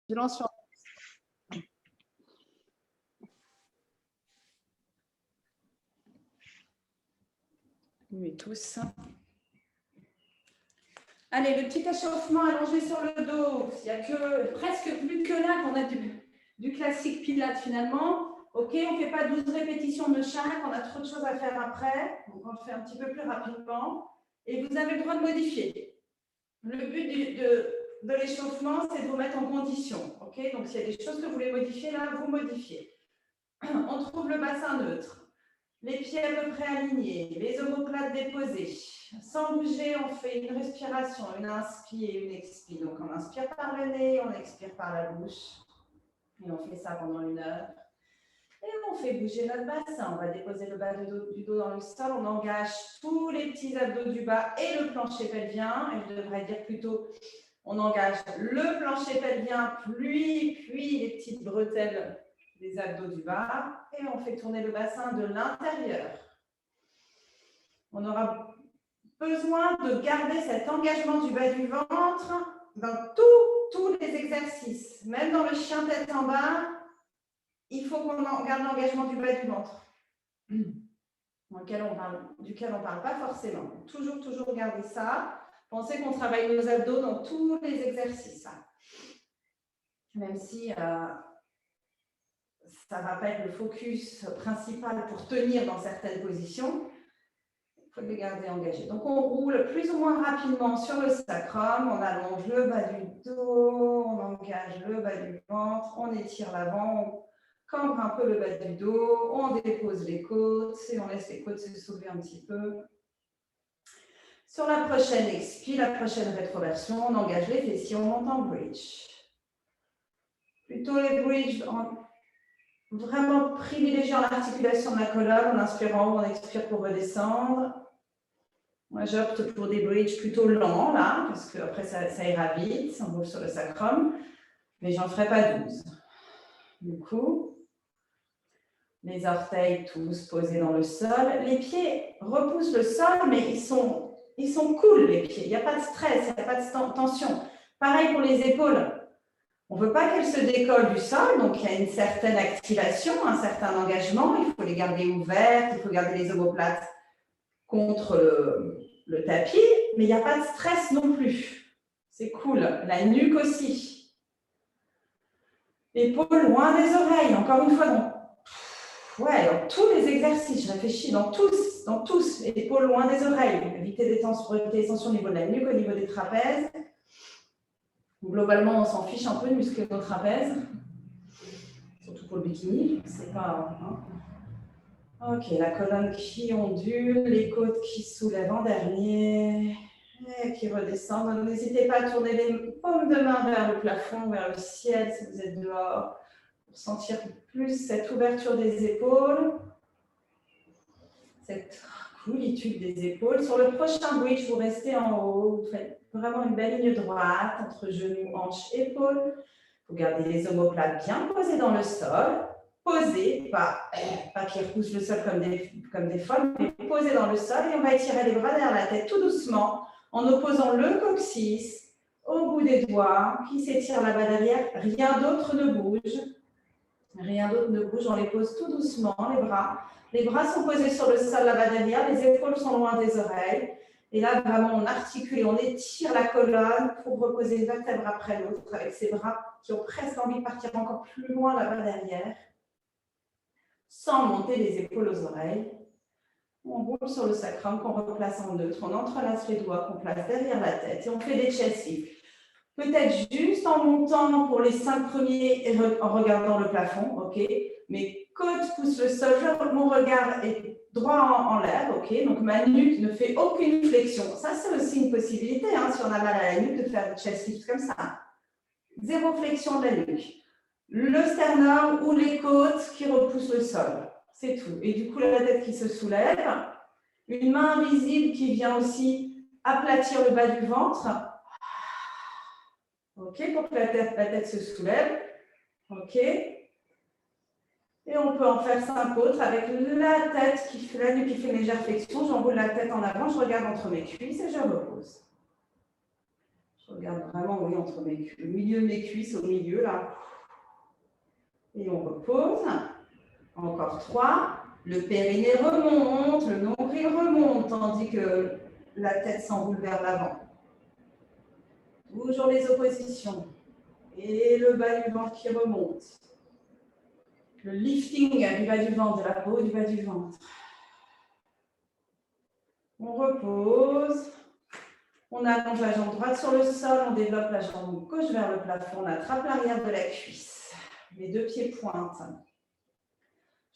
Je lance sur... Oui, tous. Allez, le petit échauffement allongé sur le dos. Il n'y a que presque plus que là qu'on a du classique pilates finalement. Ok, on ne fait pas 12 répétitions de chaque, on a trop de choses à faire après. Donc on le fait un petit peu plus rapidement. Et vous avez le droit de modifier. Le but de l'échauffement, c'est de vous mettre en condition. Ok, donc s'il y a des choses que vous voulez modifier, là, vous modifiez. On trouve le bassin neutre. Les pieds à peu près alignés, les omoplates déposées. Sans bouger, on fait une respiration, une inspire et une expire. Donc, on inspire par le nez, on expire par la bouche. Et on fait ça pendant 1 heure. Et on fait bouger notre bassin. On va déposer le bas du dos dans le sol. On engage tous les petits abdos du bas et le plancher pelvien. Et je devrais dire plutôt, on engage le plancher pelvien, puis les petites bretelles des abdos du bas et on fait tourner le bassin de l'intérieur. On aura besoin de garder cet engagement du bas du ventre dans tous les exercices. Même dans le chien tête en bas, il faut qu'on garde l'engagement du bas du ventre, duquel on parle pas forcément. Toujours garder ça. Pensez qu'on travaille nos abdos dans tous les exercices. Même si ça ne va pas être le focus principal pour tenir dans certaines positions, il faut les garder engagés. Donc, on roule plus ou moins rapidement sur le sacrum, on allonge le bas du dos, on engage le bas du ventre, on étire l'avant, on cambre un peu le bas du dos, on dépose les côtes et on laisse les côtes se soulever un petit peu. Sur la prochaine expire, la prochaine rétroversion, on engage les fessiers, on monte en bridge. Plutôt les bridges vraiment privilégiant l'articulation de la colonne, on inspire en haut, on expire pour redescendre. Moi, j'opte pour des bridges plutôt lents, là, parce qu'après, ça ira vite, on roule sur le sacrum, mais j'en ferai pas 12. Du coup, les orteils tous posés dans le sol. Les pieds repoussent le sol, mais ils sont cool, les pieds. Il n'y a pas de stress, il n'y a pas de tension. Pareil pour les épaules. On ne veut pas qu'elles se décollent du sol, donc il y a une certaine activation, un certain engagement. Il faut les garder ouvertes, il faut garder les omoplates contre le tapis, mais il n'y a pas de stress non plus. C'est cool. La nuque aussi. Épaules loin des oreilles. Encore une fois, dans tous les exercices, je réfléchis, dans tous, épaules loin des oreilles. Éviter des tensions au niveau de la nuque, au niveau des trapèzes. Globalement, on s'en fiche un peu de muscler nos trapèzes, surtout pour le bikini. C'est pas. Hein. Ok, la colonne qui ondule, les côtes qui soulèvent en dernier et qui redescendent. N'hésitez pas à tourner les paumes de main vers le plafond, vers le ciel si vous êtes dehors, pour sentir plus cette ouverture des épaules, cette coolitude des épaules. Sur le prochain bridge, vous restez en haut, vous faites vraiment une belle ligne droite entre genoux, hanches, épaules. Vous gardez les omoplates bien posées dans le sol, posées, pas qui repoussent le sol comme des folles, mais posées dans le sol. Et on va étirer les bras derrière la tête tout doucement en opposant le coccyx au bout des doigts qui s'étire là-bas derrière. Rien d'autre ne bouge. Rien d'autre ne bouge. On les pose tout doucement, les bras. Les bras sont posés sur le sol là-bas derrière. Les épaules sont loin des oreilles. Et là, vraiment, on articule, on étire la colonne pour reposer une vertèbre après l'autre avec ses bras qui ont presque envie de partir encore plus loin là-bas derrière, sans monter les épaules aux oreilles. On roule sur le sacrum qu'on replace en neutre, on entrelace les doigts qu'on place derrière la tête et on fait des chest lifts. Peut-être juste en montant pour les 5 premiers et en regardant le plafond, ok. Mes côtes poussent le sol, mon regard est droit en l'air, ok. Donc ma nuque ne fait aucune flexion. Ça, c'est aussi une possibilité, hein, si on a mal à la nuque, de faire des chest lifts comme ça. Zéro flexion de la nuque. Le sternum ou les côtes qui repoussent le sol. C'est tout. Et du coup, la tête qui se soulève. Une main invisible qui vient aussi aplatir le bas du ventre. Ok, pour que la tête se soulève. Ok. Et on peut en faire 5 autres avec la tête qui fait la nuque qui fait une légère flexion. J'enroule la tête en avant, je regarde entre mes cuisses et je repose. Je Je regarde vraiment, oui, entre le milieu de mes cuisses, au milieu, là. Et on repose. Encore 3. Le périnée remonte, le nombril remonte, tandis que la tête s'enroule vers l'avant. Toujours les oppositions. Et le bas du ventre qui remonte. Le lifting du bas du ventre, de la peau du bas du ventre. On repose. On allonge la jambe droite sur le sol, on développe la jambe gauche vers le plafond, on attrape l'arrière de la cuisse. Les 2 pieds pointent.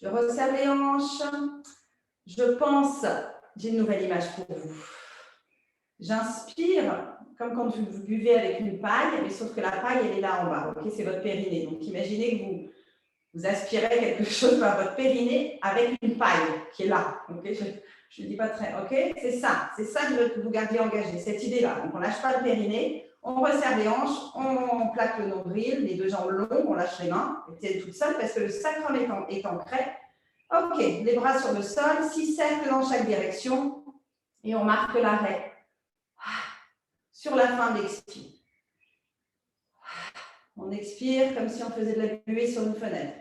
Je resserre les hanches. Je pense, j'ai une nouvelle image pour vous. J'inspire, comme quand vous buvez avec une paille, mais sauf que la paille, elle est là en bas. Okay, c'est votre périnée. Donc, imaginez que vous aspirez quelque chose par votre périnée avec une paille qui est là. Okay, je ne dis pas très. Ok, c'est ça que je veux que vous gardiez engagé, cette idée-là. Donc, on ne lâche pas le périnée, on resserre les hanches, on plaque le nombril, les 2 jambes longues, on lâche les mains, et tiennent toute seule parce que le sacrum est ancré. Ok, les bras sur le sol, 6 cercles dans chaque direction, et on marque l'arrêt. Sur la fin de l'expire. On expire comme si on faisait de la buée sur une fenêtre.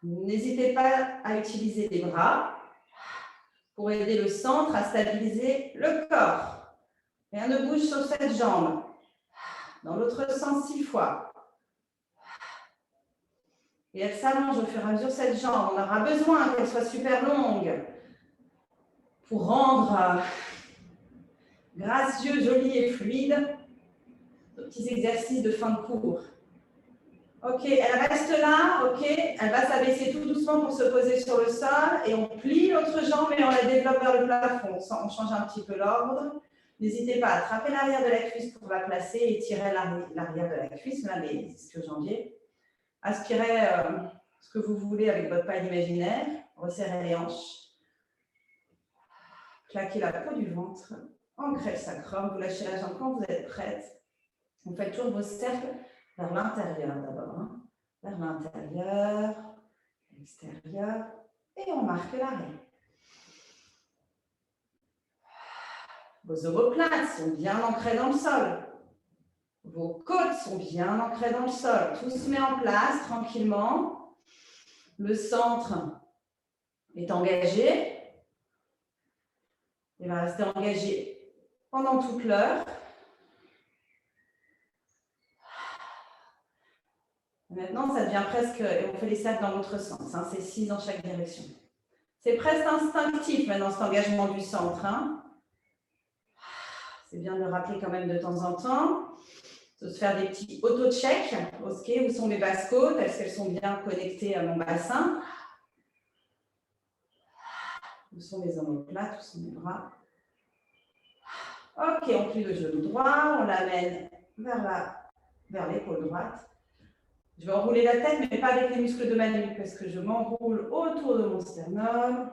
N'hésitez pas à utiliser les bras pour aider le centre à stabiliser le corps. Rien ne bouge sur cette jambe. Dans l'autre sens 6 fois. Et elle s'allonge au fur et à mesure cette jambe. On aura besoin qu'elle soit super longue pour rendre gracieux, joli et fluide nos petits exercices de fin de cours. Ok, elle reste là, ok, elle va s'abaisser tout doucement pour se poser sur le sol et on plie l'autre jambe et on la développe vers le plafond. On change un petit peu l'ordre. N'hésitez pas à attraper l'arrière de la cuisse pour la placer et tirer l'arrière de la cuisse, là, les ischio-jambiers. Aspirez ce que vous voulez avec votre paille imaginaire. Resserrez les hanches. Claquez la peau du ventre. Ancrez le sacrum. Vous lâchez la jambe quand vous êtes prête. Vous faites toujours vos cercles vers l'intérieur d'abord. Hein. Vers l'intérieur, l'extérieur. Et on marque l'arrêt. Vos omoplates sont bien ancrées dans le sol. Vos côtes sont bien ancrées dans le sol. Tout se met en place tranquillement. Le centre est engagé. Il va rester engagé pendant toute l'heure. Maintenant, ça devient presque, et on fait les cercles dans l'autre sens, hein, c'est 6 dans chaque direction. C'est presque instinctif maintenant cet engagement du centre. Hein. C'est bien de le rappeler quand même de temps en temps. De se faire des petits auto-checks. Ok, où sont mes basses côtes? Est-ce qu'elles sont bien connectées à mon bassin? Où sont mes omoplates? Où sont mes bras? Ok, on plie le genou droit, on l'amène vers l'épaule droite. Je vais enrouler la tête, mais pas avec les muscles de ma nuque, parce que je m'enroule autour de mon sternum.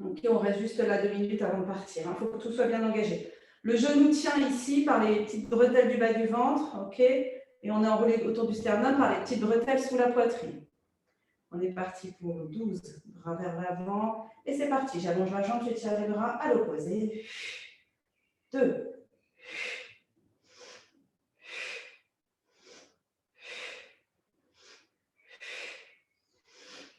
Ok, on reste juste là 2 minutes avant de partir. Il faut que tout soit bien engagé. Le genou tient ici par les petites bretelles du bas du ventre, ok, et on est enroulé autour du sternum par les petites bretelles sous la poitrine. On est parti pour 12 bras vers l'avant. Et c'est parti. J'allonge la jambe, j'étire les bras à l'opposé. 2.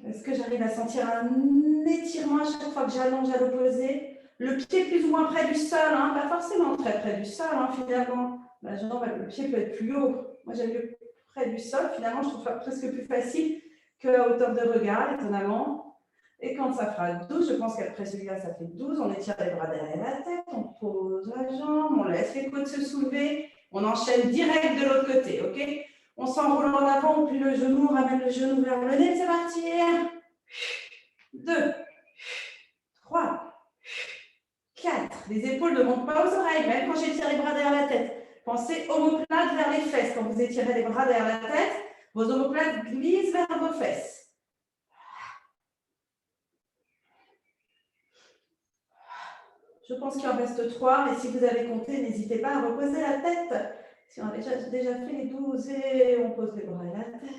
Est-ce que j'arrive à sentir un étirement à chaque fois que j'allonge à l'opposé? Le pied plus ou moins près du sol, hein, pas forcément très près du sol, hein, finalement. La jambe, le pied peut être plus haut. Moi, j'aime mieux près du sol. Finalement, je trouve ça presque plus facile qu'à hauteur de regard, étonnamment. Et quand ça fera 12, je pense qu'après celui-là, ça fait 12, on étire les bras derrière la tête, on pose la jambe, on laisse les côtes se soulever, on enchaîne direct de l'autre côté, ok? On s'enroule en avant, on plie le genou, on ramène le genou vers le nez, c'est parti. 2, 3, 4. Les épaules ne montent pas aux oreilles, même quand j'étire les bras derrière la tête. Pensez omoplate vers les fesses. Quand vous étirez les bras derrière la tête, vos omoplates glissent vers vos fesses. Je pense qu'il en reste 3, mais si vous avez compté, n'hésitez pas à reposer la tête. Si on a déjà fait les 12 et on pose les bras et la tête.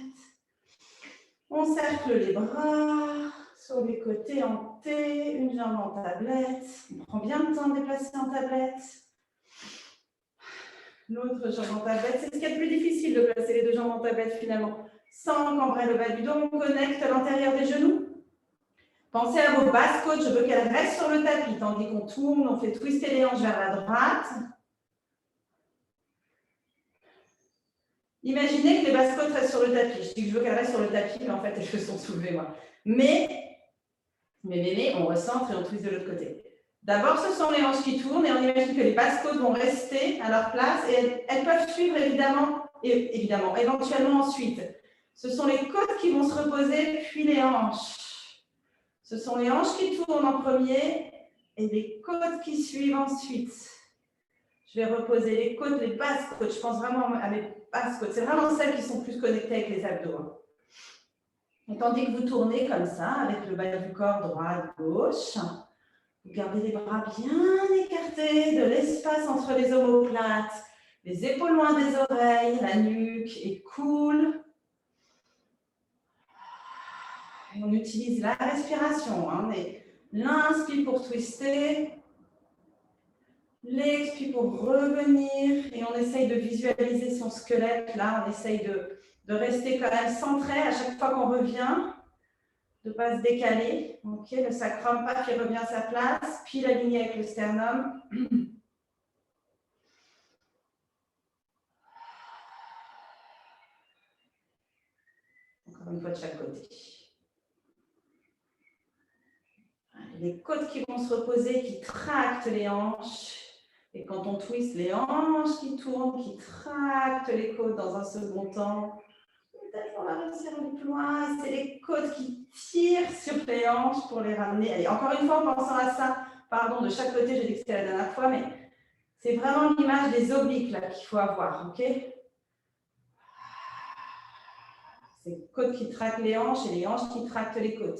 On cercle les bras Sur les côtés en T, une jambe en tablette. On prend bien le temps de déplacer en tablette. L'autre jambe en tablette. C'est ce qui est le plus difficile de placer les deux jambes en tablette finalement. Sans cambrer le bas du dos, on connecte l'intérieur des genoux. Pensez à vos basses côtes, je veux qu'elles restent sur le tapis. Tandis qu'on tourne, on fait twister les hanches vers la droite. Imaginez que les basses côtes restent sur le tapis. Je dis que je veux qu'elles restent sur le tapis, mais en fait, elles se sont soulevées, moi. Mais, on recentre et on twiste de l'autre côté. D'abord, ce sont les hanches qui tournent et on imagine que les basses côtes vont rester à leur place et elles peuvent suivre éventuellement ensuite. Ce sont les côtes qui vont se reposer, puis les hanches. Ce sont les hanches qui tournent en premier et les côtes qui suivent ensuite. Je vais reposer les côtes, les basses côtes. Je pense vraiment à mes basses côtes. C'est vraiment celles qui sont plus connectées avec les abdos. Et tandis que vous tournez comme ça, avec le bas du corps droit, gauche, vous gardez les bras bien écartés, de l'espace entre les omoplates, les épaules loin des oreilles, la nuque est cool. Et on utilise la respiration. L'inspire pour twister, l'expire pour revenir. Et on essaye de visualiser son squelette. Là, on essaye de rester quand même centré à chaque fois qu'on revient, de ne pas se décaler. Okay, le sacrum, pas qui revient à sa place, puis l'aligner avec le sternum. Encore une fois de chaque côté. Les côtes qui vont se reposer, qui tractent les hanches. Et quand on twiste, les hanches qui tournent, qui tractent les côtes dans un second temps. Peut-être qu'on va réussir à aller plus loin. C'est les côtes qui tirent sur les hanches pour les ramener. Allez, encore une fois, en pensant à ça, pardon, de chaque côté, j'ai dit que c'était la dernière fois, mais c'est vraiment l'image des obliques là qu'il faut avoir, ok? C'est les côtes qui traquent les hanches et les hanches qui tractent les côtes.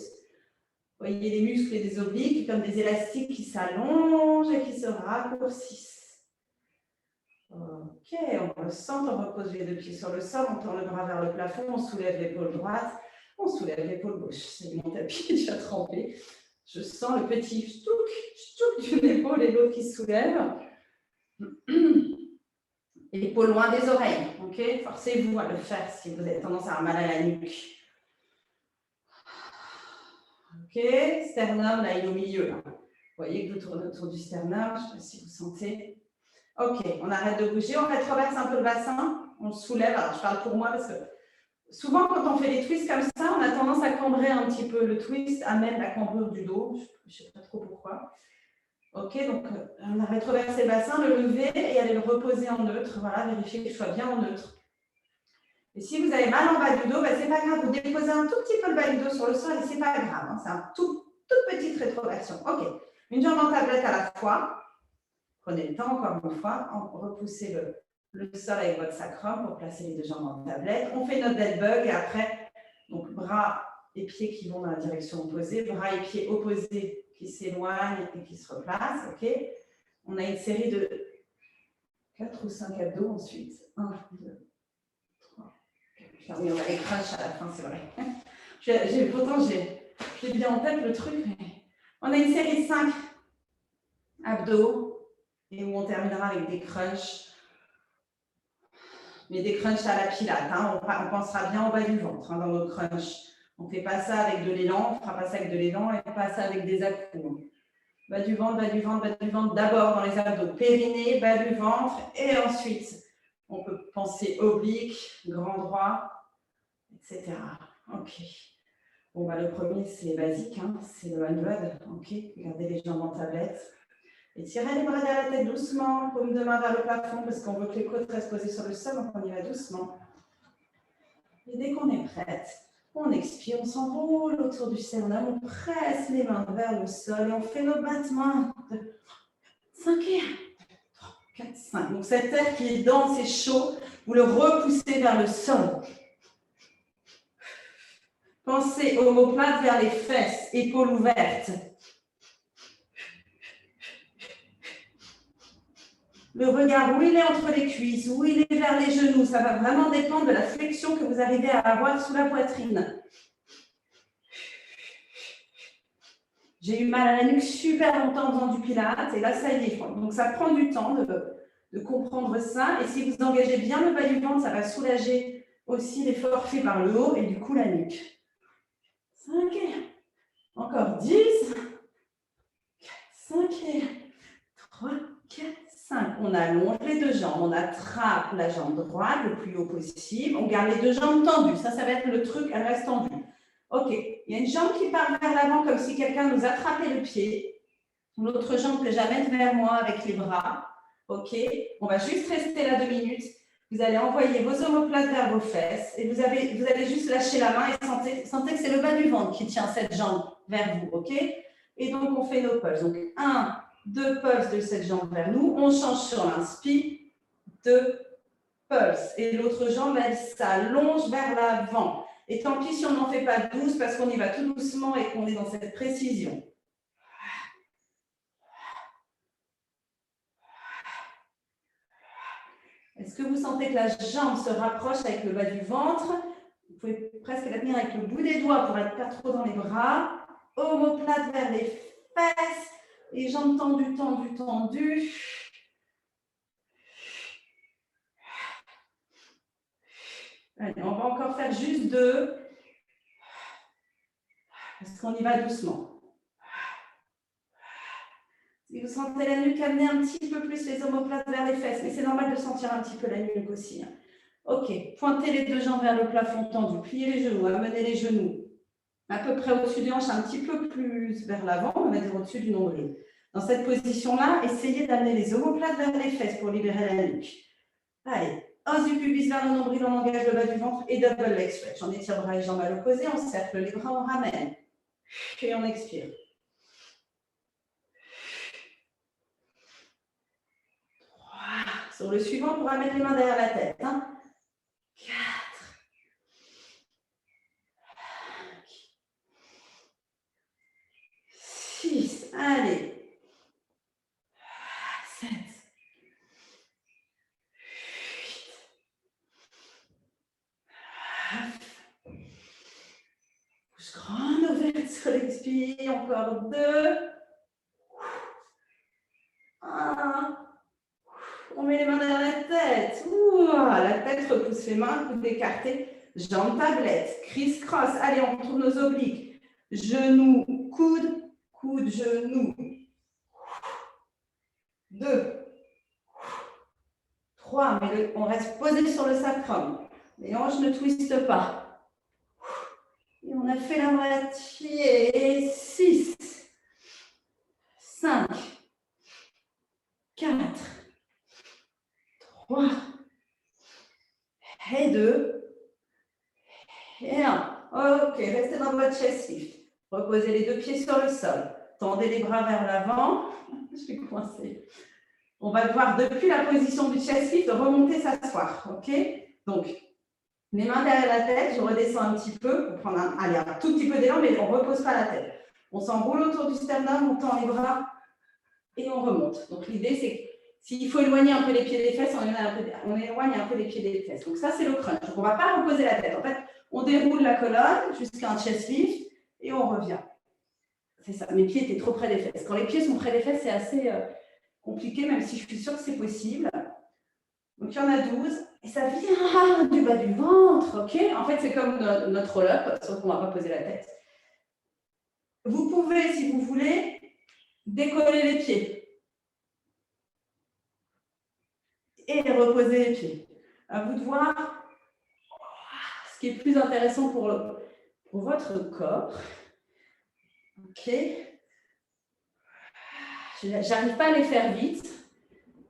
Vous voyez les muscles des obliques comme des élastiques qui s'allongent et qui se raccourcissent. Ok, on ressent, on repose les deux pieds sur le sol, on tourne le bras vers le plafond, on soulève l'épaule droite, on soulève l'épaule gauche. C'est mon tapis déjà trempé. Je sens le petit ch'touk d'une épaule et l'autre qui se soulève. Épaule loin des oreilles. Ok, forcez-vous à le faire si vous avez tendance à avoir mal à la nuque. Ok, sternum, là, il est au milieu. Là. Vous voyez que vous tournez autour du sternum, je ne sais pas si vous sentez. Ok, on arrête de bouger, on rétroverse un peu le bassin, on le soulève. Alors, je parle pour moi parce que souvent, quand on fait des twists comme ça, on a tendance à cambrer un petit peu. Le twist amène la cambrure du dos, je ne sais pas trop pourquoi. Ok, donc on a rétroversé le bassin, le lever et aller le reposer en neutre. Voilà, vérifier que je sois bien en neutre. Et si vous avez mal en bas du dos, ben, ce n'est pas grave, vous déposez un tout petit peu le bas du dos sur le sol et ce n'est pas grave. Hein, c'est une toute petite rétroversion. Ok, une jambe en tablette à la fois. Prenez le temps, encore une fois, repoussez le sol avec votre sacrum pour placer les deux jambes en tablette. On fait notre dead bug et après, donc bras et pieds qui vont dans la direction opposée, bras et pieds opposés qui s'éloignent et qui se replacent. Ok, on a une série de 4 ou 5 abdos ensuite. 1, 2, 3, 4. Oui, on a les crunchs à la fin, c'est vrai. Pourtant, j'ai bien en tête le truc. Mais on a une série de 5 abdos. Et où on terminera avec des crunchs, mais des crunchs à la pilate. Hein. On pensera bien au bas du ventre hein, dans nos crunchs. On ne fait pas ça avec de l'élan, on ne fera pas ça avec de l'élan et pas ça avec des à-coups. Bas du ventre, bas du ventre, bas du ventre, d'abord dans les abdos, périnée, bas du ventre, et ensuite, on peut penser oblique, grand droit, etc. Ok. Bon, bah, le premier, c'est basique, hein, c'est le handball. Ok. Gardez les jambes en tablette. Et tirez les bras derrière la tête doucement, paume de main vers le plafond, parce qu'on veut que les côtes restent posées sur le sol, donc on y va doucement. Et dès qu'on est prête, on expire, on s'enroule autour du sternum, on presse les mains vers le sol et on fait nos battements de 5 et 1, 3, 4, 5. Donc cet air qui est dense et chaud, vous le repoussez vers le sol. Pensez omoplate vers les fesses, épaules ouvertes. Le regard, où il est entre les cuisses, où il est vers les genoux, ça va vraiment dépendre de la flexion que vous arrivez à avoir sous la poitrine. J'ai eu mal à la nuque super longtemps en faisant du pilates et là, ça y est. Donc, ça prend du temps de comprendre ça. Et si vous engagez bien le bas du ventre, ça va soulager aussi l'effort fait par le haut et du coup la nuque. 5, encore 10, 5, 3, 4, 5. On allonge les deux jambes, on attrape la jambe droite le plus haut possible. On garde les deux jambes tendues. Ça va être le truc, elle reste tendue. Ok, il y a une jambe qui part vers l'avant comme si quelqu'un nous attrapait le pied. L'autre jambe que j'amène vers moi avec les bras. Ok, on va juste rester là 2 minutes. Vous allez envoyer vos omoplates vers vos fesses et vous allez juste lâcher la main et sentez que c'est le bas du ventre qui tient cette jambe vers vous. Ok, et donc on fait nos pulses. Donc 1, 2 pulses de cette jambe vers nous. On change sur l'inspire. 2 pulses. Et l'autre jambe, elle s'allonge vers l'avant. Et tant pis si on n'en fait pas 12 parce qu'on y va tout doucement et qu'on est dans cette précision. Est-ce que vous sentez que la jambe se rapproche avec le bas du ventre? Vous pouvez presque la tenir avec le bout des doigts pour être pas trop dans les bras. Omoplate vers les fesses. Les jambes tendues, tendues, tendues. Allez, on va encore faire juste 2. Parce qu'on y va doucement. Si vous sentez la nuque, amenez un petit peu plus les omoplates vers les fesses. Mais c'est normal de sentir un petit peu la nuque aussi. Ok, pointez les deux jambes vers le plafond tendu. Pliez les genoux, amenez les genoux à peu près au-dessus des hanches, un petit peu plus vers l'avant, on va dire au-dessus du nombril. Dans cette position-là, essayez d'amener les omoplates vers les fesses pour libérer la nuque. Allez, os du pubis vers le nombril, on engage le bas du ventre et double leg stretch. On étire bras et jambes à l'opposé, on cercle les bras, on ramène. Puis on expire. 3. Sur le suivant, on va mettre les mains derrière la tête. 4. 6. Allez. 7. 8. Bouche grande ouverte sur l'expire. Encore 2. 1. On met les mains derrière la tête. La tête repousse les mains, coude écarté. Jambes tablette. Criss-cross. Allez, on retrouve nos obliques. Genoux, coude, coude, genou. 2. 3. Mais on reste posé sur le sacrum. Les hanches ne twistent pas. Et on a fait la moitié. 6. 5. 4. 3. Et 2. Et 1. Ok, restez dans votre chest lift. Reposez les deux pieds sur le sol. Tendez les bras vers l'avant. Je suis coincée. On va devoir, depuis la position du chest lift, remonter, s'asseoir. Ok? Donc, les mains derrière la tête, je redescends un petit peu pour prendre un tout petit peu d'élan, mais on ne repose pas la tête. On s'enroule autour du sternum, on tend les bras et on remonte. Donc, l'idée, c'est que s'il faut éloigner un peu les pieds des fesses, on éloigne un peu les pieds des fesses. Donc, ça, c'est le crunch. Donc, on ne va pas reposer la tête. En fait, on déroule la colonne jusqu'à un chest lift et on revient. C'est ça. Mes pieds étaient trop près des fesses. Quand les pieds sont près des fesses, c'est assez compliqué, même si je suis sûre que c'est possible. Donc, il y en a 12. Et ça vient du bas du ventre. Ok? En fait, c'est comme notre roll-up, sauf qu'on ne va pas poser la tête. Vous pouvez, si vous voulez, décoller les pieds. Et reposer les pieds. À vous de voir ce qui est plus intéressant pour votre corps. Ok. J'arrive pas à les faire vite.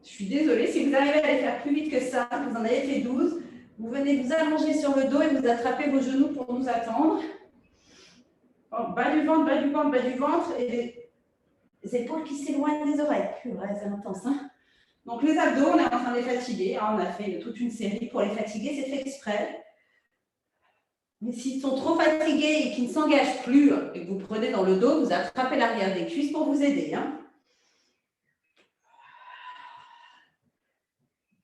Je suis désolée. Si vous arrivez à les faire plus vite que ça, vous en avez fait 12, vous venez vous allonger sur le dos et vous attrapez vos genoux pour nous attendre. Bas du ventre, bas du ventre, bas du ventre. Et les épaules qui s'éloignent des oreilles. Ouais, c'est intense. Hein? Donc, les abdos, on est en train de les fatiguer. On a fait toute une série pour les fatiguer. C'est fait exprès. Mais s'ils sont trop fatigués et qu'ils ne s'engagent plus et que vous prenez dans le dos, vous attrapez l'arrière des cuisses pour vous aider. Hein.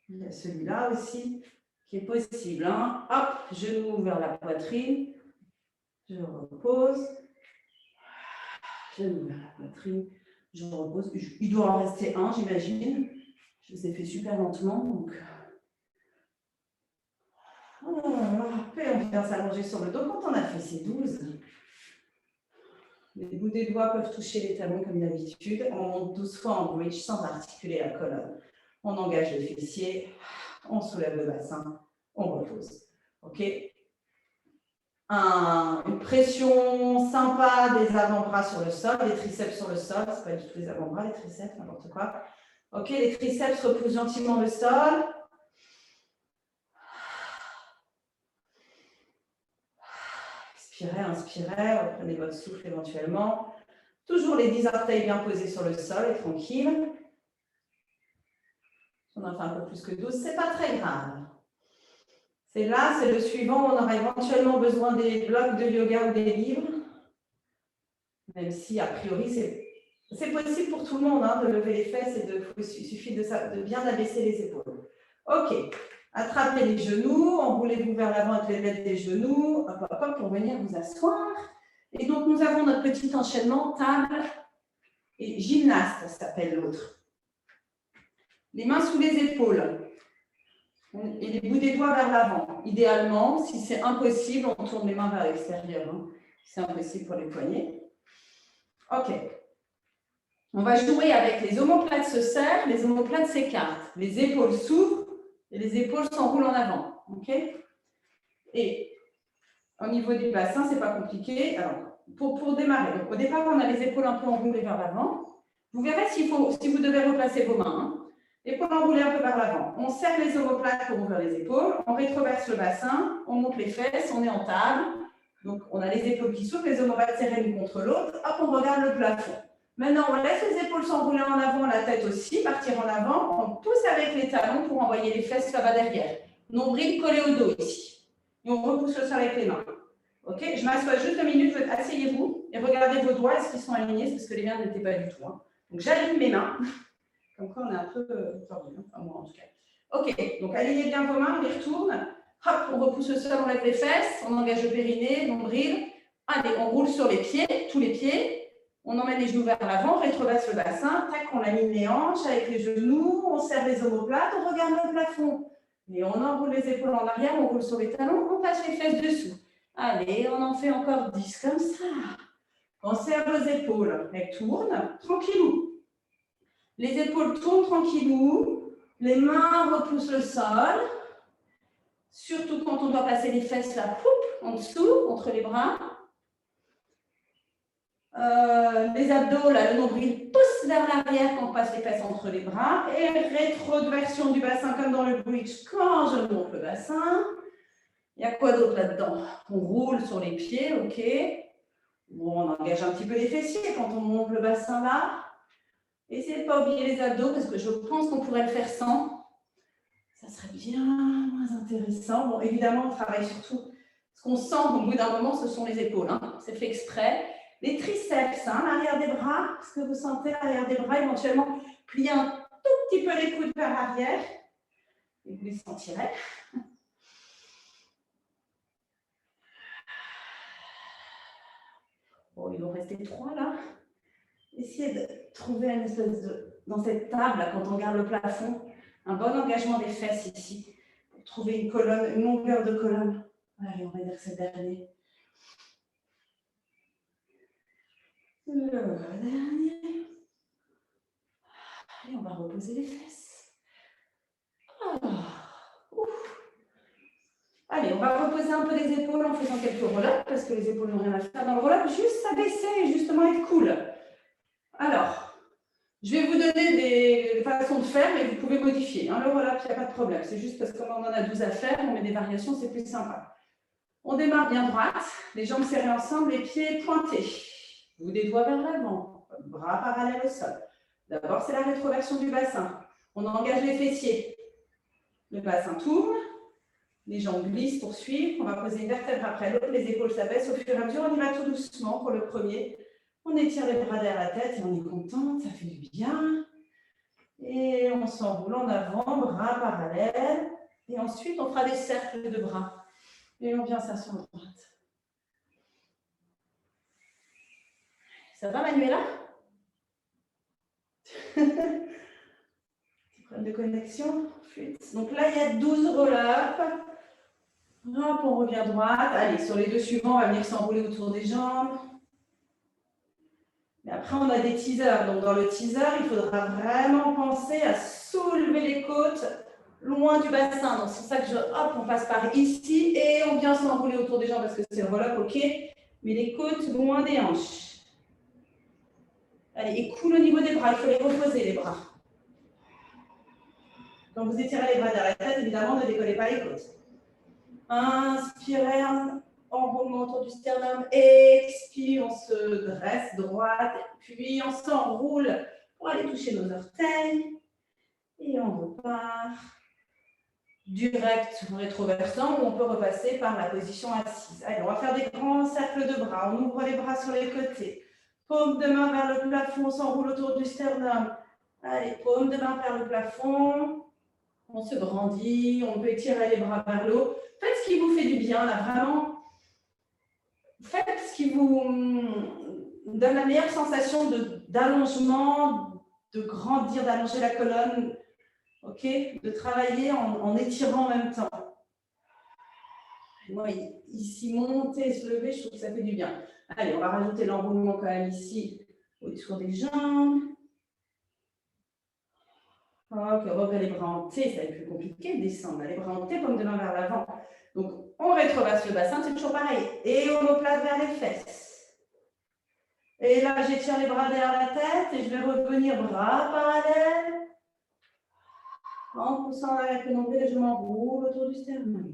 Il y a celui-là aussi qui est possible. Hein. Hop, genou vers la poitrine. Je repose. Bien ouvert la poitrine. Je repose. Il doit en rester un, j'imagine. Je les ai fait super lentement. Donc... Après, on vient s'allonger sur le dos. Quand on a fait ces 12, les bouts des doigts peuvent toucher les talons comme d'habitude. On monte 12 fois en bridge sans articuler la colonne. On engage le fessier. On soulève le bassin. On repose. OK? Une pression sympa des avant-bras sur le sol, des triceps sur le sol. Ce n'est pas du tout les avant-bras, les triceps, n'importe quoi. OK, les triceps repoussent gentiment le sol. Expirez, inspirez, reprenez votre souffle éventuellement. Toujours les 10 orteils bien posés sur le sol et tranquille. On en fait un peu plus que 12, ce n'est pas très grave. C'est là, c'est le suivant, on aura éventuellement besoin des blocs de yoga ou des livres. Même si, a priori, c'est possible pour tout le monde hein, de lever les fesses et il suffit de bien abaisser les épaules. OK. Attrapez les genoux, enroulez-vous vers l'avant avec les bêtes des genoux, hop, hop, hop, pour venir vous asseoir. Et donc, nous avons notre petit enchaînement table et gymnaste, ça s'appelle l'autre. Les mains sous les épaules et les bouts des doigts vers l'avant. Idéalement, si c'est impossible, on tourne les mains vers l'extérieur. Hein. C'est impossible pour les poignets. OK. On va jouer avec les omoplates se serrent, les omoplates s'écartent. Les épaules s'ouvrent et les épaules s'enroulent en avant. OK? Et au niveau du bassin, ce n'est pas compliqué. Alors, pour démarrer, donc, au départ, on a les épaules un peu enroulées vers l'avant. Vous verrez si vous devez replacer vos mains. Hein. Épaules enroulées un peu vers l'avant. On serre les omoplates pour ouvrir les épaules. On rétroverse le bassin. On monte les fesses. On est en table. Donc, on a les épaules qui s'ouvrent, les omoplates serrées l'une contre l'autre. Hop, on regarde le plafond. Maintenant, on laisse les épaules s'enrouler en avant, la tête aussi, partir en avant. On pousse avec les talons pour envoyer les fesses là-bas derrière. Nombril collé au dos ici. Et on repousse le sol avec les mains. OK, je m'assois juste 2 minutes, asseyez-vous et regardez vos doigts, est-ce qu'ils sont alignés, parce que les miens n'étaient pas du tout. Hein. Donc, j'aligne mes mains. Comme quoi, on est un peu tordu, hein. Enfin, moi en tout cas. OK, donc alignez bien vos mains, on les retourne. Hop, on repousse le sol, on lève les fesses, on engage le périnée, nombril. Allez, on roule sur les pieds, tous les pieds. On emmène les genoux vers l'avant, rétroverse le bassin, tac, on aligne les hanches avec les genoux, on serre les omoplates, on regarde le plafond. Et on enroule les épaules en arrière, on roule sur les talons, on passe les fesses dessous. Allez, on en fait encore 10 comme ça. On serre vos épaules, elles tournent, tranquillou. Les épaules tournent tranquillou, les mains repoussent le sol. Surtout quand on doit passer les fesses là, en dessous, entre les bras. Les abdos, là, le nombril pousse vers l'arrière quand on passe les fesses entre les bras. Et rétroversion du bassin comme dans le bridge quand je monte le bassin. Il y a quoi d'autre là-dedans? On roule sur les pieds, OK. Bon, on engage un petit peu les fessiers quand on monte le bassin là. Essayez de ne pas oublier les abdos parce que je pense qu'on pourrait le faire sans. Ça serait bien moins intéressant. Bon, évidemment, on travaille surtout. Ce qu'on sent au bout d'un moment, ce sont les épaules. Hein. C'est fait exprès. Les triceps, hein, l'arrière des bras. Est-ce que vous sentez l'arrière des bras éventuellement plier un tout petit peu les coudes vers l'arrière? Et vous les sentirez. Bon, il en restait 3 là. Essayez de trouver une espèce de... Dans cette table, là, quand on regarde le plafond, un bon engagement des fesses ici. Pour trouver une colonne, une longueur de colonne. Allez, on va dire que c'est le dernier. Le dernier. Allez, on va reposer les fesses. Allez, on va reposer un peu les épaules en faisant quelques roll-ups, parce que les épaules n'ont rien à faire dans le roll-up, juste s'abaisser et justement être cool. Alors, je vais vous donner des façons de faire, mais vous pouvez modifier. Hein, le roll-up, il n'y a pas de problème. C'est juste parce qu'on en a 12 à faire, on met des variations, c'est plus sympa. On démarre bien droite, les jambes serrées ensemble, les pieds pointés. Vous des doigts vers l'avant, bras parallèles au sol. D'abord, c'est la rétroversion du bassin. On engage les fessiers. Le bassin tourne, les jambes glissent pour suivre. On va poser une vertèbre après l'autre, les épaules s'abaissent. Au fur et à mesure, on y va tout doucement pour le premier. On étire les bras derrière la tête et on est content, ça fait du bien. Et on s'enroule en avant, bras parallèles. Et ensuite, on fera des cercles de bras. Et on vient s'asseoir à droite. Ça va, Manuela? Petit problème de connexion. Donc là, il y a 12 roll-up. Hop, on revient droite. Allez, sur les deux suivants, on va venir s'enrouler autour des jambes. Et après, on a des teasers. Donc, dans le teaser, il faudra vraiment penser à soulever les côtes loin du bassin. Donc, c'est ça que hop, on passe par ici et on vient s'enrouler autour des jambes parce que c'est le roll-up, ok. Mais les côtes loin des hanches. Allez, et cool au niveau des bras. Il faut les reposer, les bras. Quand vous étirez les bras derrière la tête, évidemment, ne décollez pas les côtes. Inspirez, enroulement autour du sternum. Expire, on se dresse droite. Puis on s'enroule pour aller toucher nos orteils. Et on repart. Direct rétroversant, où on peut repasser par la position assise. Allez, on va faire des grands cercles de bras. On ouvre les bras sur les côtés. Paume de main vers le plafond, on s'enroule autour du sternum. Allez, paume de main vers le plafond. On se grandit, on peut étirer les bras vers le haut. Faites ce qui vous fait du bien, là, vraiment. Faites ce qui vous donne la meilleure sensation d'allongement, de grandir, d'allonger la colonne. Ok, de travailler en étirant en même temps. Moi, ici, monter, se lever, je trouve que ça fait du bien. Allez, on va rajouter l'enroulement quand même ici, autour des jambes. Ok, on remet les bras en T, ça va être plus compliqué de descendre. Les bras en T, comme de main vers l'avant. Donc, on rétroverse le bassin, c'est toujours pareil. Et omoplate vers les fesses. Et là, j'étire les bras derrière la tête et je vais revenir bras parallèles. En poussant avec le nombril, je m'enroule autour du sternum.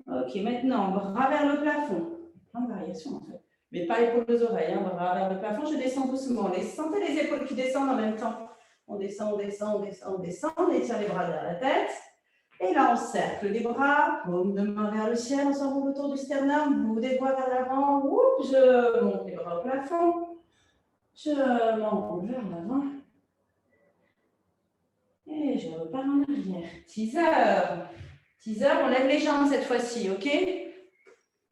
Ok, maintenant, bras vers le plafond. Plein de variations en fait. Mais pas épaules aux oreilles, hein. Bras vers le plafond, je descends doucement. Sentez les épaules qui descendent en même temps. On descend, on descend, on descend, on descend. On étire les bras derrière la tête. Et là, on cercle les bras. Paume de main vers le ciel, on s'enroule autour du sternum. Bout des doigts vers l'avant. Je monte les bras au plafond. Je m'enroule vers l'avant. Et je repars en arrière. Teaser. Teaser, on lève les jambes cette fois-ci, ok?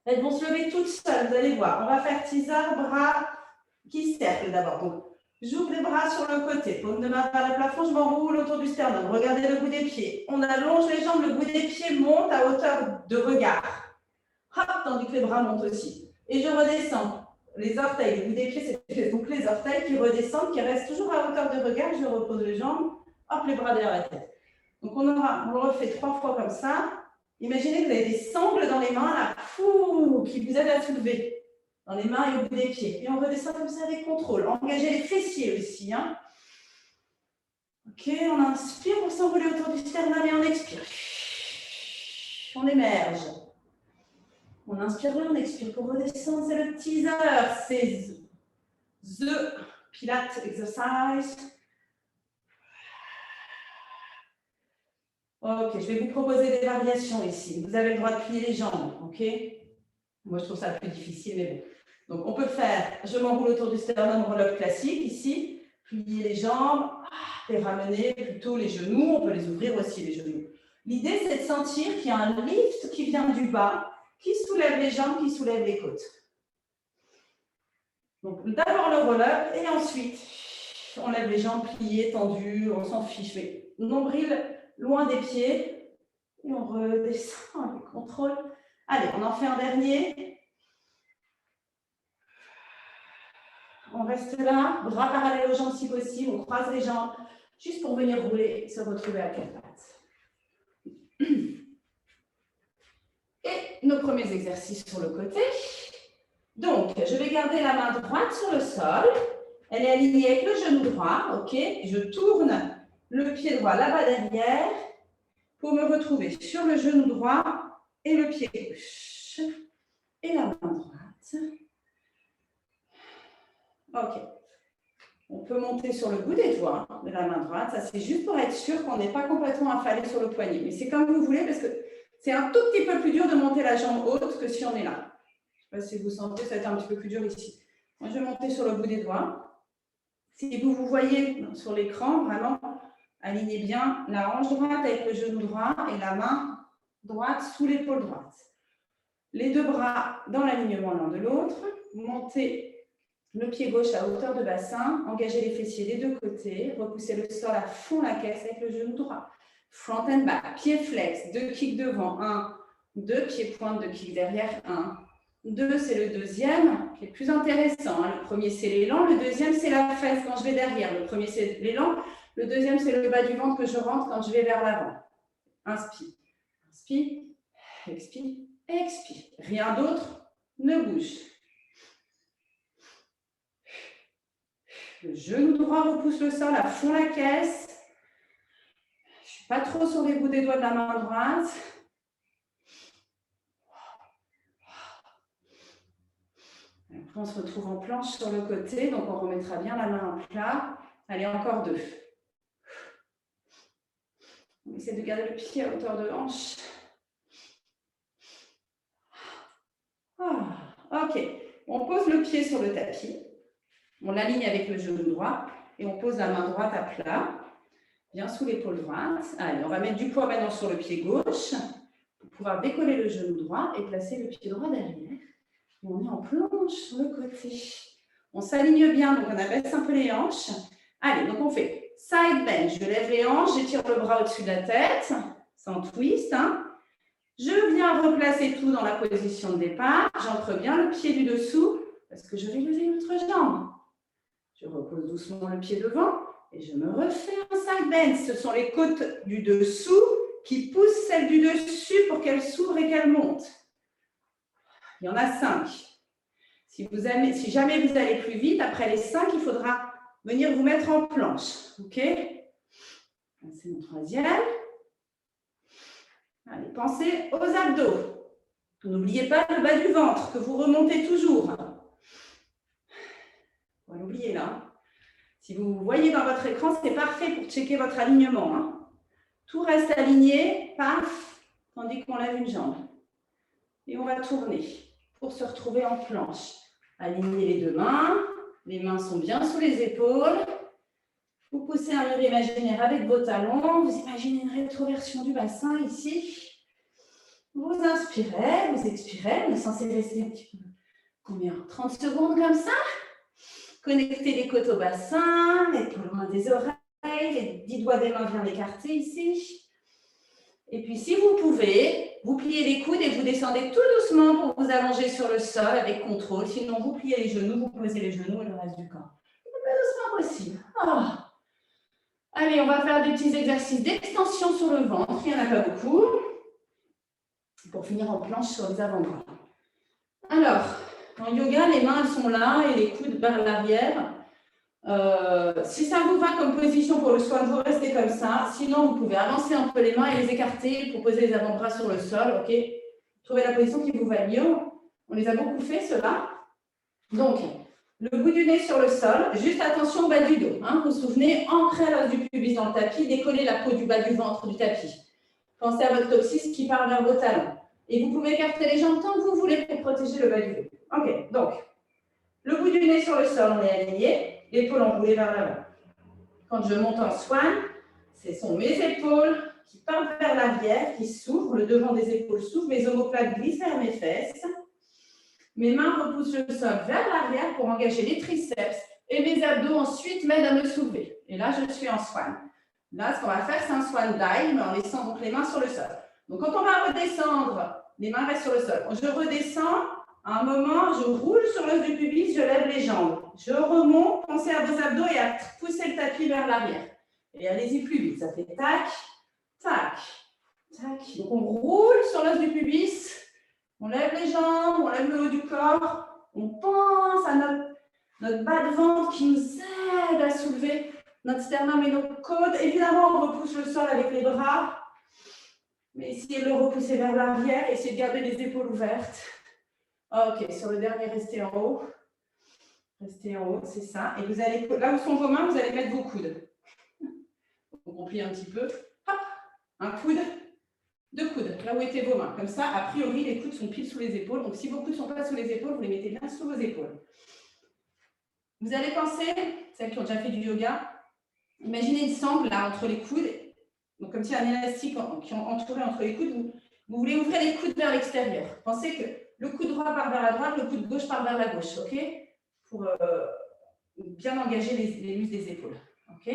Elles vont se lever toutes seules, vous allez voir. On va faire teaser, bras qui cerclent d'abord. Donc, j'ouvre les bras sur le côté. Paume de main vers le plafond, je m'enroule autour du sternum. Regardez le bout des pieds. On allonge les jambes, le bout des pieds monte à hauteur de regard. Hop, tandis que les bras montent aussi. Et je redescends. Les orteils, le bout des pieds, c'est donc les orteils qui redescendent, qui restent toujours à hauteur de regard. Je repose les jambes. Hop, les bras derrière la tête. Donc, on le refait 3 fois comme ça. Imaginez que vous avez des sangles dans les mains, là, qui vous aident à soulever. Dans les mains et au bout des pieds. Et on redescend comme ça avec contrôle. Engagez les fessiers aussi. Hein. Ok, on inspire pour s'envoler autour du sternum et on expire. On émerge. On inspire là, on expire pour redescendre. C'est le teaser. C'est The Pilates Exercise. Ok, je vais vous proposer des variations ici. Vous avez le droit de plier les jambes, ok? Moi, je trouve ça plus difficile, mais bon. Donc, on peut faire, je m'enroule autour du sternum, roll-up classique, ici. Plier les jambes et ramener plutôt les genoux. On peut les ouvrir aussi, les genoux. L'idée, c'est de sentir qu'il y a un lift qui vient du bas, qui soulève les jambes, qui soulève les côtes. Donc, d'abord le roll-up et ensuite, on lève les jambes pliées, tendues, on s'en fiche. Mais nombril loin des pieds. Et on redescend avec contrôle. Allez, on en fait un dernier. On reste là, bras parallèles aux jambes si possible. On croise les jambes, juste pour venir rouler et se retrouver à quatre pattes. Et nos premiers exercices sur le côté. Donc, je vais garder la main droite sur le sol. Elle est alignée avec le genou droit, ok? Je tourne le pied droit là-bas derrière pour me retrouver sur le genou droit et le pied gauche. Et la main droite. Ok. On peut monter sur le bout des doigts de la main droite. Ça, c'est juste pour être sûr qu'on n'est pas complètement affalé sur le poignet. Mais c'est comme vous voulez parce que c'est un tout petit peu plus dur de monter la jambe haute que si on est là. Je ne sais pas si vous sentez, ça va être un petit peu plus dur ici. Moi, je vais monter sur le bout des doigts. Si vous vous voyez sur l'écran, vraiment, alignez bien la hanche droite avec le genou droit et la main droite sous l'épaule droite. Les deux bras dans l'alignement l'un de l'autre. Montez Le pied gauche à hauteur de bassin, engagez les fessiers des deux côtés, repoussez le sol à fond la caisse avec le genou droit. Front and back, pied flex, 2 kicks devant, 1, 2, pied pointe, 2 kicks derrière, 1, 2, c'est le deuxième, qui est plus intéressant. Le premier, c'est l'élan, le deuxième, c'est la fesse quand je vais derrière. Le premier, c'est l'élan, le deuxième, c'est le bas du ventre que je rentre quand je vais vers l'avant. Inspire, inspire, expire, expire. Rien d'autre ne bouge. Le genou droit repousse le sol à fond la caisse. Je ne suis pas trop sur les bouts des doigts de la main droite. Après, on se retrouve en planche sur le côté, donc on remettra bien la main en plat. Allez, encore 2. On essaie de garder le pied à hauteur de hanche. Ok, on pose le pied sur le tapis. On l'aligne avec le genou droit et on pose la main droite à plat, bien sous l'épaule droite. Allez, on va mettre du poids maintenant sur le pied gauche pour pouvoir décoller le genou droit et placer le pied droit derrière. Et on est en planche sur le côté. On s'aligne bien, donc on abaisse un peu les hanches. Allez, donc on fait side bend. Je lève les hanches, j'étire le bras au-dessus de la tête, sans twist. Je viens replacer tout dans la position de départ. J'entre bien le pied du dessous parce que je vais lever l'autre jambe. Je repose doucement le pied devant et je me refais un side bend. Ce sont les côtes du dessous qui poussent celles du dessus pour qu'elles s'ouvrent et qu'elles montent. Il y en a 5. Si jamais vous allez plus vite, après les 5, il faudra venir vous mettre en planche. OK? C'est mon troisième. Allez, pensez aux abdos. N'oubliez pas le bas du ventre que vous remontez toujours. On va l'oublier là. Si vous voyez dans votre écran, c'est parfait pour checker votre alignement. Tout reste aligné, paf, tandis qu'on lève une jambe. Et on va tourner pour se retrouver en planche. Alignez les 2 mains. Les mains sont bien sous les épaules. Vous poussez un mur imaginaire avec vos talons. Vous imaginez une rétroversion du bassin ici. Vous inspirez, vous expirez. On est censé rester un petit peu, combien? 30 secondes comme ça. Connectez les côtes au bassin, les épaules loin des oreilles, les 10 doigts des mains bien écartés ici. Et puis si vous pouvez, vous pliez les coudes et vous descendez tout doucement pour vous allonger sur le sol avec contrôle. Sinon, vous pliez les genoux, vous posez les genoux et le reste du corps. Le plus doucement possible. Allez, on va faire des petits exercices d'extension sur le ventre. Il n'y en a pas beaucoup. Pour finir en planche sur les avant-bras. Alors, en yoga, les mains elles sont là et les coudes vers l'arrière. Si ça vous va comme position pour le swan, vous restez comme ça. Sinon, vous pouvez avancer un peu les mains et les écarter pour poser les avant-bras sur le sol. Ok? Trouvez la position qui vous va mieux. On les a beaucoup fait, ceux-là. Donc, le bout du nez sur le sol. Juste attention au bas du dos. Vous vous souvenez, ancrez l'os du pubis dans le tapis, décollez la peau du bas du ventre du tapis. Pensez à votre coccyx qui part vers vos talons. Et vous pouvez écarter les jambes tant que vous voulez pour protéger le bas du dos. Ok, donc, le bout du nez sur le sol, on est aligné, l'épaule enroulée vers l'avant. Quand je monte en swan, ce sont mes épaules qui partent vers l'arrière, qui s'ouvrent, le devant des épaules s'ouvre, mes omoplates glissent vers mes fesses. Mes mains repoussent le sol vers l'arrière pour engager les triceps et mes abdos ensuite m'aident à me soulever. Et là, je suis en swan. Là, ce qu'on va faire, c'est un swan dive, mais en laissant donc les mains sur le sol. Donc, quand on va redescendre, les mains restent sur le sol. Je redescends, à un moment, je roule sur l'os du pubis, je lève les jambes. Je remonte, pensez à vos abdos et à pousser le tapis vers l'arrière. Et allez-y plus vite, ça fait tac, tac, tac. Donc, on roule sur l'os du pubis, on lève les jambes, on lève le haut du corps, on pense à notre bas de ventre qui nous aide à soulever notre sternum et nos côtes. Évidemment, on repousse le sol avec les bras. Mais essayez de le repousser vers l'arrière, essayez de garder les épaules ouvertes. Ok, sur le dernier, restez en haut. Restez en haut, c'est ça. Et vous allez, là où sont vos mains, vous allez mettre vos coudes. Donc on plie un petit peu. Hop, un coude, 2 coudes, là où étaient vos mains. Comme ça, a priori, les coudes sont pile sous les épaules. Donc si vos coudes ne sont pas sous les épaules, vous les mettez bien sous vos épaules. Vous allez penser, celles qui ont déjà fait du yoga, imaginez une sangle là entre les coudes. Donc, comme s'il y a un élastique qui est entouré entre les coudes, vous voulez ouvrir les coudes vers l'extérieur. Pensez que le coude droit part vers la droite, le coude gauche part vers la gauche, ok? pour bien engager les muscles des épaules. Ok.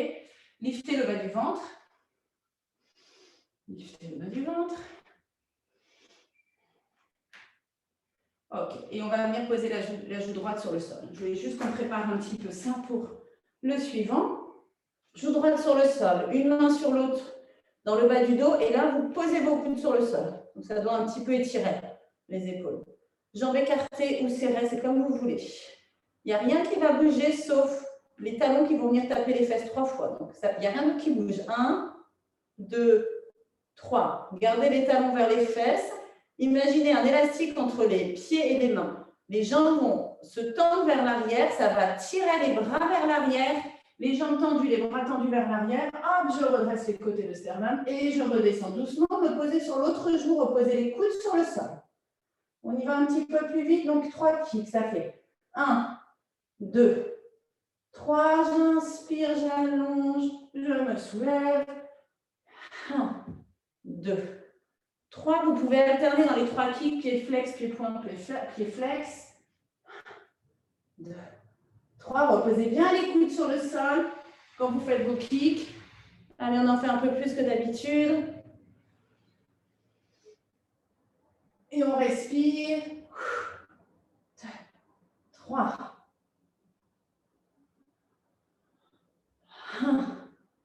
Liftez le bas du ventre. Liftez le bas du ventre. Ok. Et on va venir poser la joue droite sur le sol. Je voulais juste qu'on prépare un petit peu ça pour le suivant. Joue droite sur le sol, une main sur l'autre dans le bas du dos. Et là, vous posez vos coudes sur le sol. Donc, ça doit un petit peu étirer les épaules. Jambes écartées ou serrées, c'est comme vous voulez. Il n'y a rien qui va bouger sauf les talons qui vont venir taper les fesses 3 fois. Donc, il n'y a rien d'autre qui bouge. 1, 2, 3. Gardez les talons vers les fesses. Imaginez un élastique entre les pieds et les mains. Les jambes vont se tendre vers l'arrière. Ça va tirer les bras vers l'arrière. Les jambes tendues, les bras tendus vers l'arrière. Hop, je redresse les côtés de sternum et je redescends doucement. Me poser sur l'autre genou, reposer les coudes sur le sol. On y va un petit peu plus vite. Donc, 3 kicks. Ça fait 1, 2, 3. J'inspire, j'allonge, je me soulève. 1, 2, 3. Vous pouvez alterner dans les 3 kicks, pied flex, pied point, pied flex. 2, 3. Reposez bien les coudes sur le sol quand vous faites vos kicks. Allez, on en fait un peu plus que d'habitude. Et on respire. 2, 3. 1,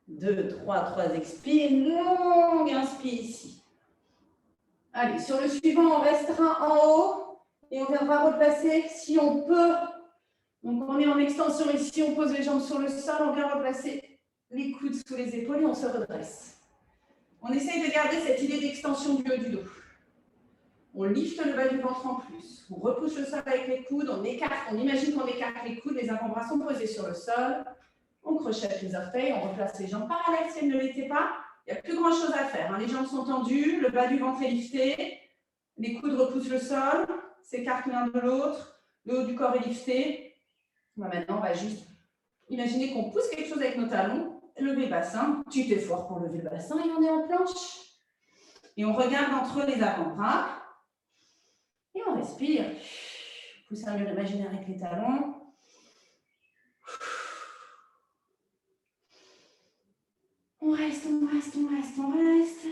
2, 3. 3 expire. Longue inspire ici. Allez, sur le suivant, on restera en haut et on viendra replacer si on peut. Donc, on est en extension ici, on pose les jambes sur le sol, on vient replacer les coudes sous les épaules et on se redresse. On essaye de garder cette idée d'extension du haut du dos. On lifte le bas du ventre en plus. On repousse le sol avec les coudes, on écarte, on imagine qu'on écarte les coudes, les avant-bras sont posés sur le sol. On crochette les orteils, on replace les jambes parallèles si elles ne l'étaient pas. Il n'y a plus grand-chose à faire. Les jambes sont tendues, le bas du ventre est lifté, les coudes repoussent le sol, s'écartent l'un de l'autre, le haut du corps est lifté. Maintenant, on va juste imaginer qu'on pousse quelque chose avec nos talons, lever le bassin, petit effort pour lever le bassin et on est en planche. Et on regarde entre les avant-bras et on respire. Poussez un mur imaginaire avec les talons. On reste, on reste, on reste, on reste.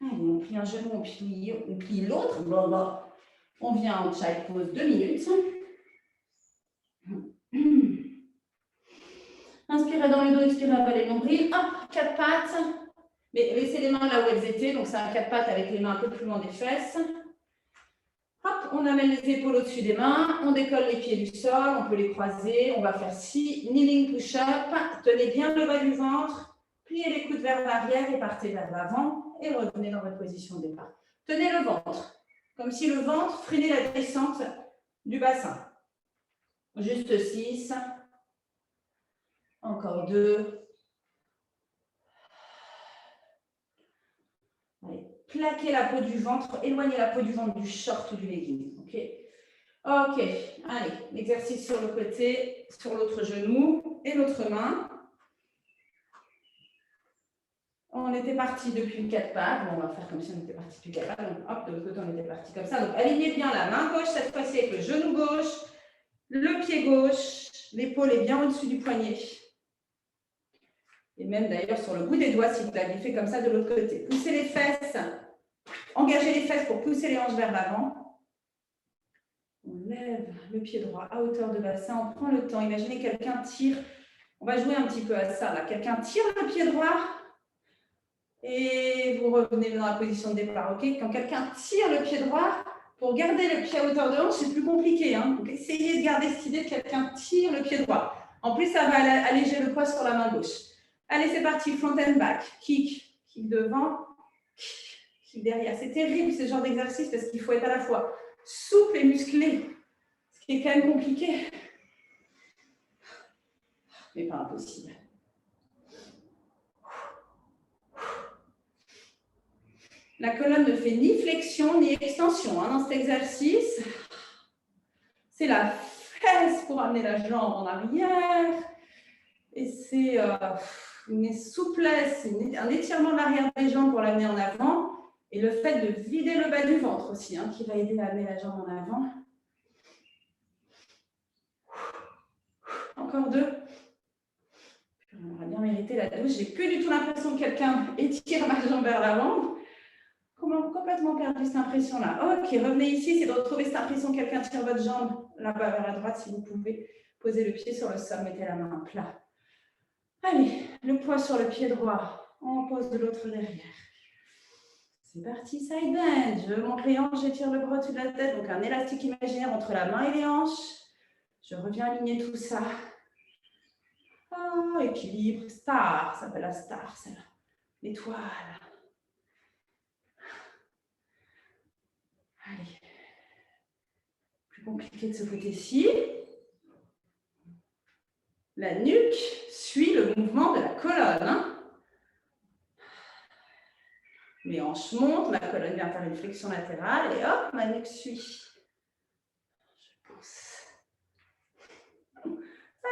Allez, on plie un genou, on plie l'autre. On vient en child pose 2 minutes. Inspirez dans le dos, expirez, avalez le nombril. Hop, 4 pattes. Mais laissez les mains là où elles étaient. Donc, c'est un 4 pattes avec les mains un peu plus loin des fesses. Hop, on amène les épaules au-dessus des mains. On décolle les pieds du sol. On peut les croiser. On va faire 6 kneeling push-up. Tenez bien le bas du ventre. Pliez les coudes vers l'arrière et partez vers l'avant. Et revenez dans votre position de départ. Tenez le ventre. Comme si le ventre freinait la descente du bassin. Juste 6. Encore 2. Allez, plaquez la peau du ventre, éloignez la peau du ventre du short ou du legging. Ok, allez, l'exercice sur le côté, sur l'autre genou et l'autre main. On était parti depuis 4 pattes. Bon, on va faire comme si on était parti depuis 4 pattes. Donc, hop, de l'autre côté, on était parti comme ça. Donc, alignez bien la main gauche, cette fois-ci avec le genou gauche, le pied gauche, l'épaule est bien au-dessus du poignet. Et même d'ailleurs sur le bout des doigts, si vous l'aviez fait comme ça de l'autre côté. Poussez les fesses, engagez les fesses pour pousser les hanches vers l'avant. On lève le pied droit à hauteur de bassin, on prend le temps. Imaginez quelqu'un tire, on va jouer un petit peu à ça là. Quelqu'un tire le pied droit et vous revenez dans la position de départ. Ok, quand quelqu'un tire le pied droit, pour garder le pied à hauteur de hanche, c'est plus compliqué. Donc essayez de garder cette idée que quelqu'un tire le pied droit. En plus, ça va alléger le poids sur la main gauche. Allez, c'est parti, front and back, kick devant, kick derrière. C'est terrible ce genre d'exercice parce qu'il faut être à la fois souple et musclé, ce qui est quand même compliqué, mais pas impossible. La colonne ne fait ni flexion ni extension dans cet exercice. C'est la fesse pour amener la jambe en arrière et c'est une souplesse, un étirement de l'arrière des jambes pour l'amener en avant et le fait de vider le bas du ventre aussi qui va aider à amener la jambe en avant. Encore 2. On aurait bien mérité la douche. J'ai plus du tout l'impression que quelqu'un étire ma jambe vers l'avant. Comment complètement perdu cette impression-là. Ok, revenez ici, c'est de retrouver cette impression que quelqu'un tire votre jambe là-bas vers la droite. Si vous pouvez poser le pied sur le sol, mettez la main à plat. Allez, le poids sur le pied droit. On pose de l'autre derrière. C'est parti, side bend. Je monte les hanches, j'étire le bras au-dessus de la tête. Donc un élastique imaginaire entre la main et les hanches. Je reviens aligner tout ça. Ah, équilibre, star, ça s'appelle la star, c'est l'étoile. Allez. Plus compliqué de ce côté-ci. La nuque suit le mouvement de la colonne. Hein. Les hanches montent, ma colonne vient faire une flexion latérale et hop, ma nuque suit. Je pousse. Ça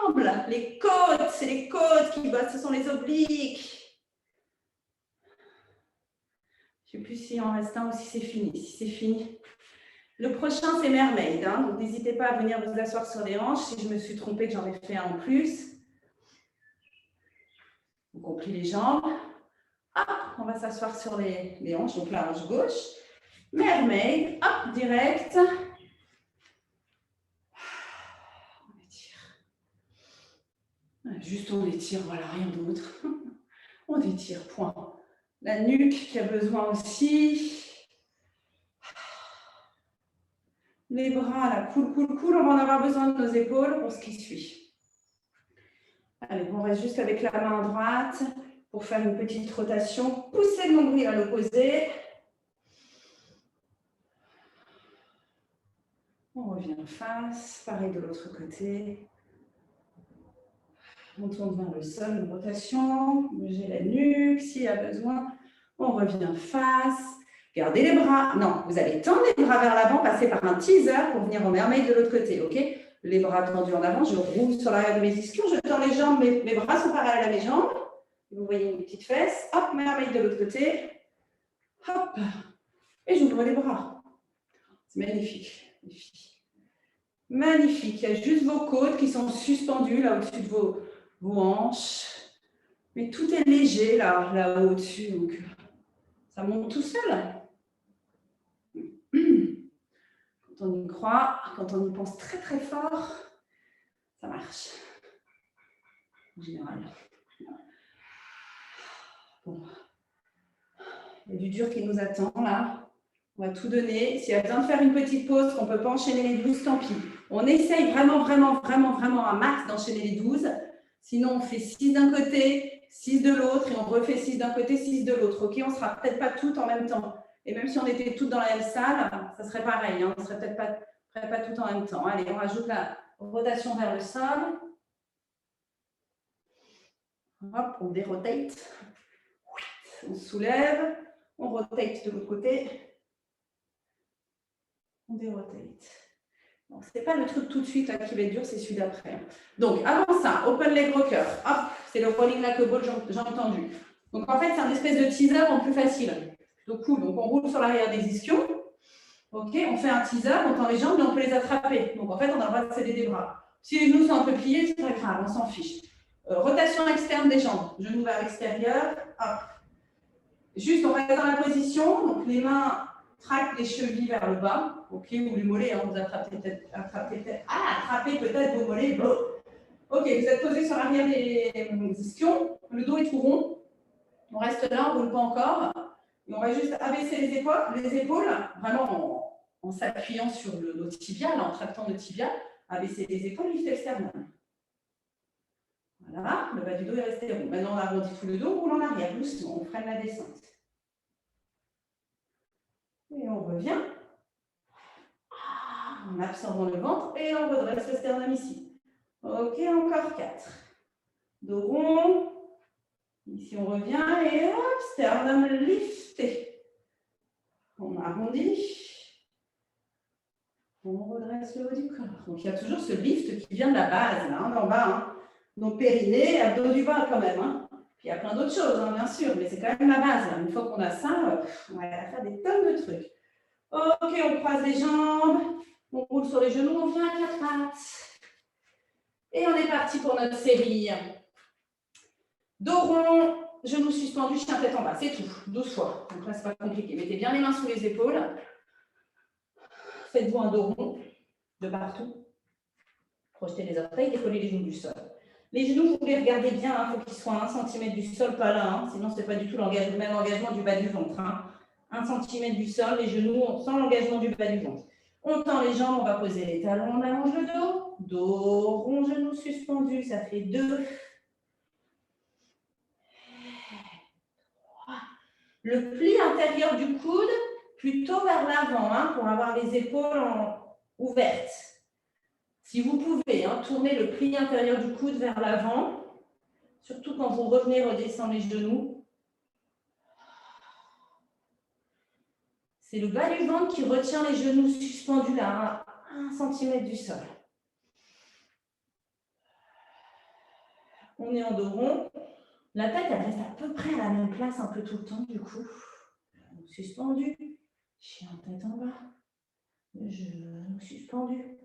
tremble. Les côtes, c'est les côtes qui bossent, ce sont les obliques. Je ne sais plus si en reste un ou si c'est fini. Si c'est fini. Le prochain, c'est Mermaid. Hein. Donc, n'hésitez pas à venir vous asseoir sur les hanches. Si je me suis trompée, que j'en ai fait un en plus. Donc, on plie les jambes. Hop, on va s'asseoir sur les hanches. Donc, la hanche gauche. Mermaid. Hop, direct. On étire. Juste on étire, voilà, rien d'autre. On étire, point. La nuque qui a besoin aussi. Les bras, là, cool. On va en avoir besoin de nos épaules pour ce qui suit. Allez, on reste juste avec la main droite pour faire une petite rotation. Poussez le nombril à l'opposé. On revient en face. Pareil de l'autre côté. On tourne vers le sol, une rotation. Bougez la nuque s'il y a besoin. On revient face. Gardez les bras. Non, vous allez tendre les bras vers l'avant, passer par un teaser pour venir au mermaid de l'autre côté. Ok? Les bras tendus en avant, je roule sur l'arrière de mes ischions, je tends les jambes, mes bras sont parallèles à mes jambes. Vous voyez une petite fesse. Hop, mermaid de l'autre côté. Hop. Et j'ouvre les bras. C'est magnifique. Magnifique. Il y a juste vos côtes qui sont suspendues là au-dessus de vos hanches. Mais tout est léger là au-dessus. Donc, ça monte tout seul. Quand on y croit, quand on y pense très fort, ça marche. En général. Bon. Il y a du dur qui nous attend là. On va tout donner. S'il y a besoin de faire une petite pause, qu'on ne peut pas enchaîner les 12, tant pis. On essaye vraiment un max d'enchaîner les 12. Sinon, on fait 6 d'un côté, 6 de l'autre et on refait 6 d'un côté, 6 de l'autre. Ok, on ne sera peut-être pas toutes en même temps. Et même si on était toutes dans la même salle, ça serait pareil. Hein, on ne serait peut-être pas toutes en même temps. Allez, on rajoute la rotation vers le sol. Hop, on dérotate. On soulève. On rotate de l'autre côté. On dérotate. Bon, ce n'est pas le truc tout de suite là, qui va être dur, c'est celui d'après. Donc, avant ça, open leg rocker. Hop, c'est le rolling like a ball, jambes tendues. Donc, en fait, c'est un espèce de teaser en plus facile. Donc, cool. Donc, on roule sur l'arrière des ischions. Ok, on fait un teaser, on tend les jambes, mais on peut les attraper. Donc, en fait, on a le droit de céder des bras. Si les genoux sont un peu pliés, c'est très grave, on s'en fiche. Rotation externe des jambes. Genoux vers l'extérieur. Hop. Juste, on reste dans la position. Donc, les mains traquent les chevilles vers le bas. Ok, ou les mollets, hein, vous attrapez peut-être vos mollets. Bon. Ok, vous êtes posé sur l'arrière des ischions. Le dos est tout rond. On reste là, on ne roule pas encore. Et on va juste abaisser les épaules vraiment en s'appuyant sur nos tibiales, en tractant le tibia, abaisser les épaules, lifter le sternum. Voilà, le bas du dos est resté rond. Maintenant, on arrondit tout le dos, on roule en arrière, doucement, on freine la descente. Et on revient. En absorbant le ventre et on redresse le sternum ici. Ok, encore 4. Dos rond. Ici, on revient et hop, sternum lifté. On arrondit. On redresse le haut du corps. Donc, il y a toujours ce lift qui vient de la base, là, d'en bas. Hein. Donc, périnée, abdos du bas quand même. Hein. Puis, il y a plein d'autres choses, hein, bien sûr, mais c'est quand même la base. Là. Une fois qu'on a ça, on va faire des tonnes de trucs. Ok, on croise les jambes. On roule sur les genoux, on vient à 4 pattes. Et on est parti pour notre série. Dos rond, genoux suspendus, chien tête en bas. C'est tout, 12 fois. Donc là, ce n'est pas compliqué. Mettez bien les mains sous les épaules. Faites-vous un dos rond de partout. Projetez les orteils, décollez les genoux du sol. Les genoux, vous les regardez bien, il faut qu'ils soient à 1 cm du sol, pas là. Hein, sinon, ce n'est pas du tout le même engagement du bas du ventre. Hein. 1 cm du sol, les genoux sans l'engagement du bas du ventre. On tend les jambes, on va poser les talons, on allonge le dos. Dos rond, genoux suspendus, ça fait 2. Le pli intérieur du coude, plutôt vers l'avant, hein, pour avoir les épaules ouvertes. Si vous pouvez, hein, tourner le pli intérieur du coude vers l'avant, surtout quand vous revenez redescendre les genoux. C'est le bas du ventre qui retient les genoux suspendus là, à 1 cm du sol. On est en dos rond. La tête, elle reste à peu près à la même place un peu tout le temps, du coup. Suspendu. Chien tête en bas. Genou suspendu.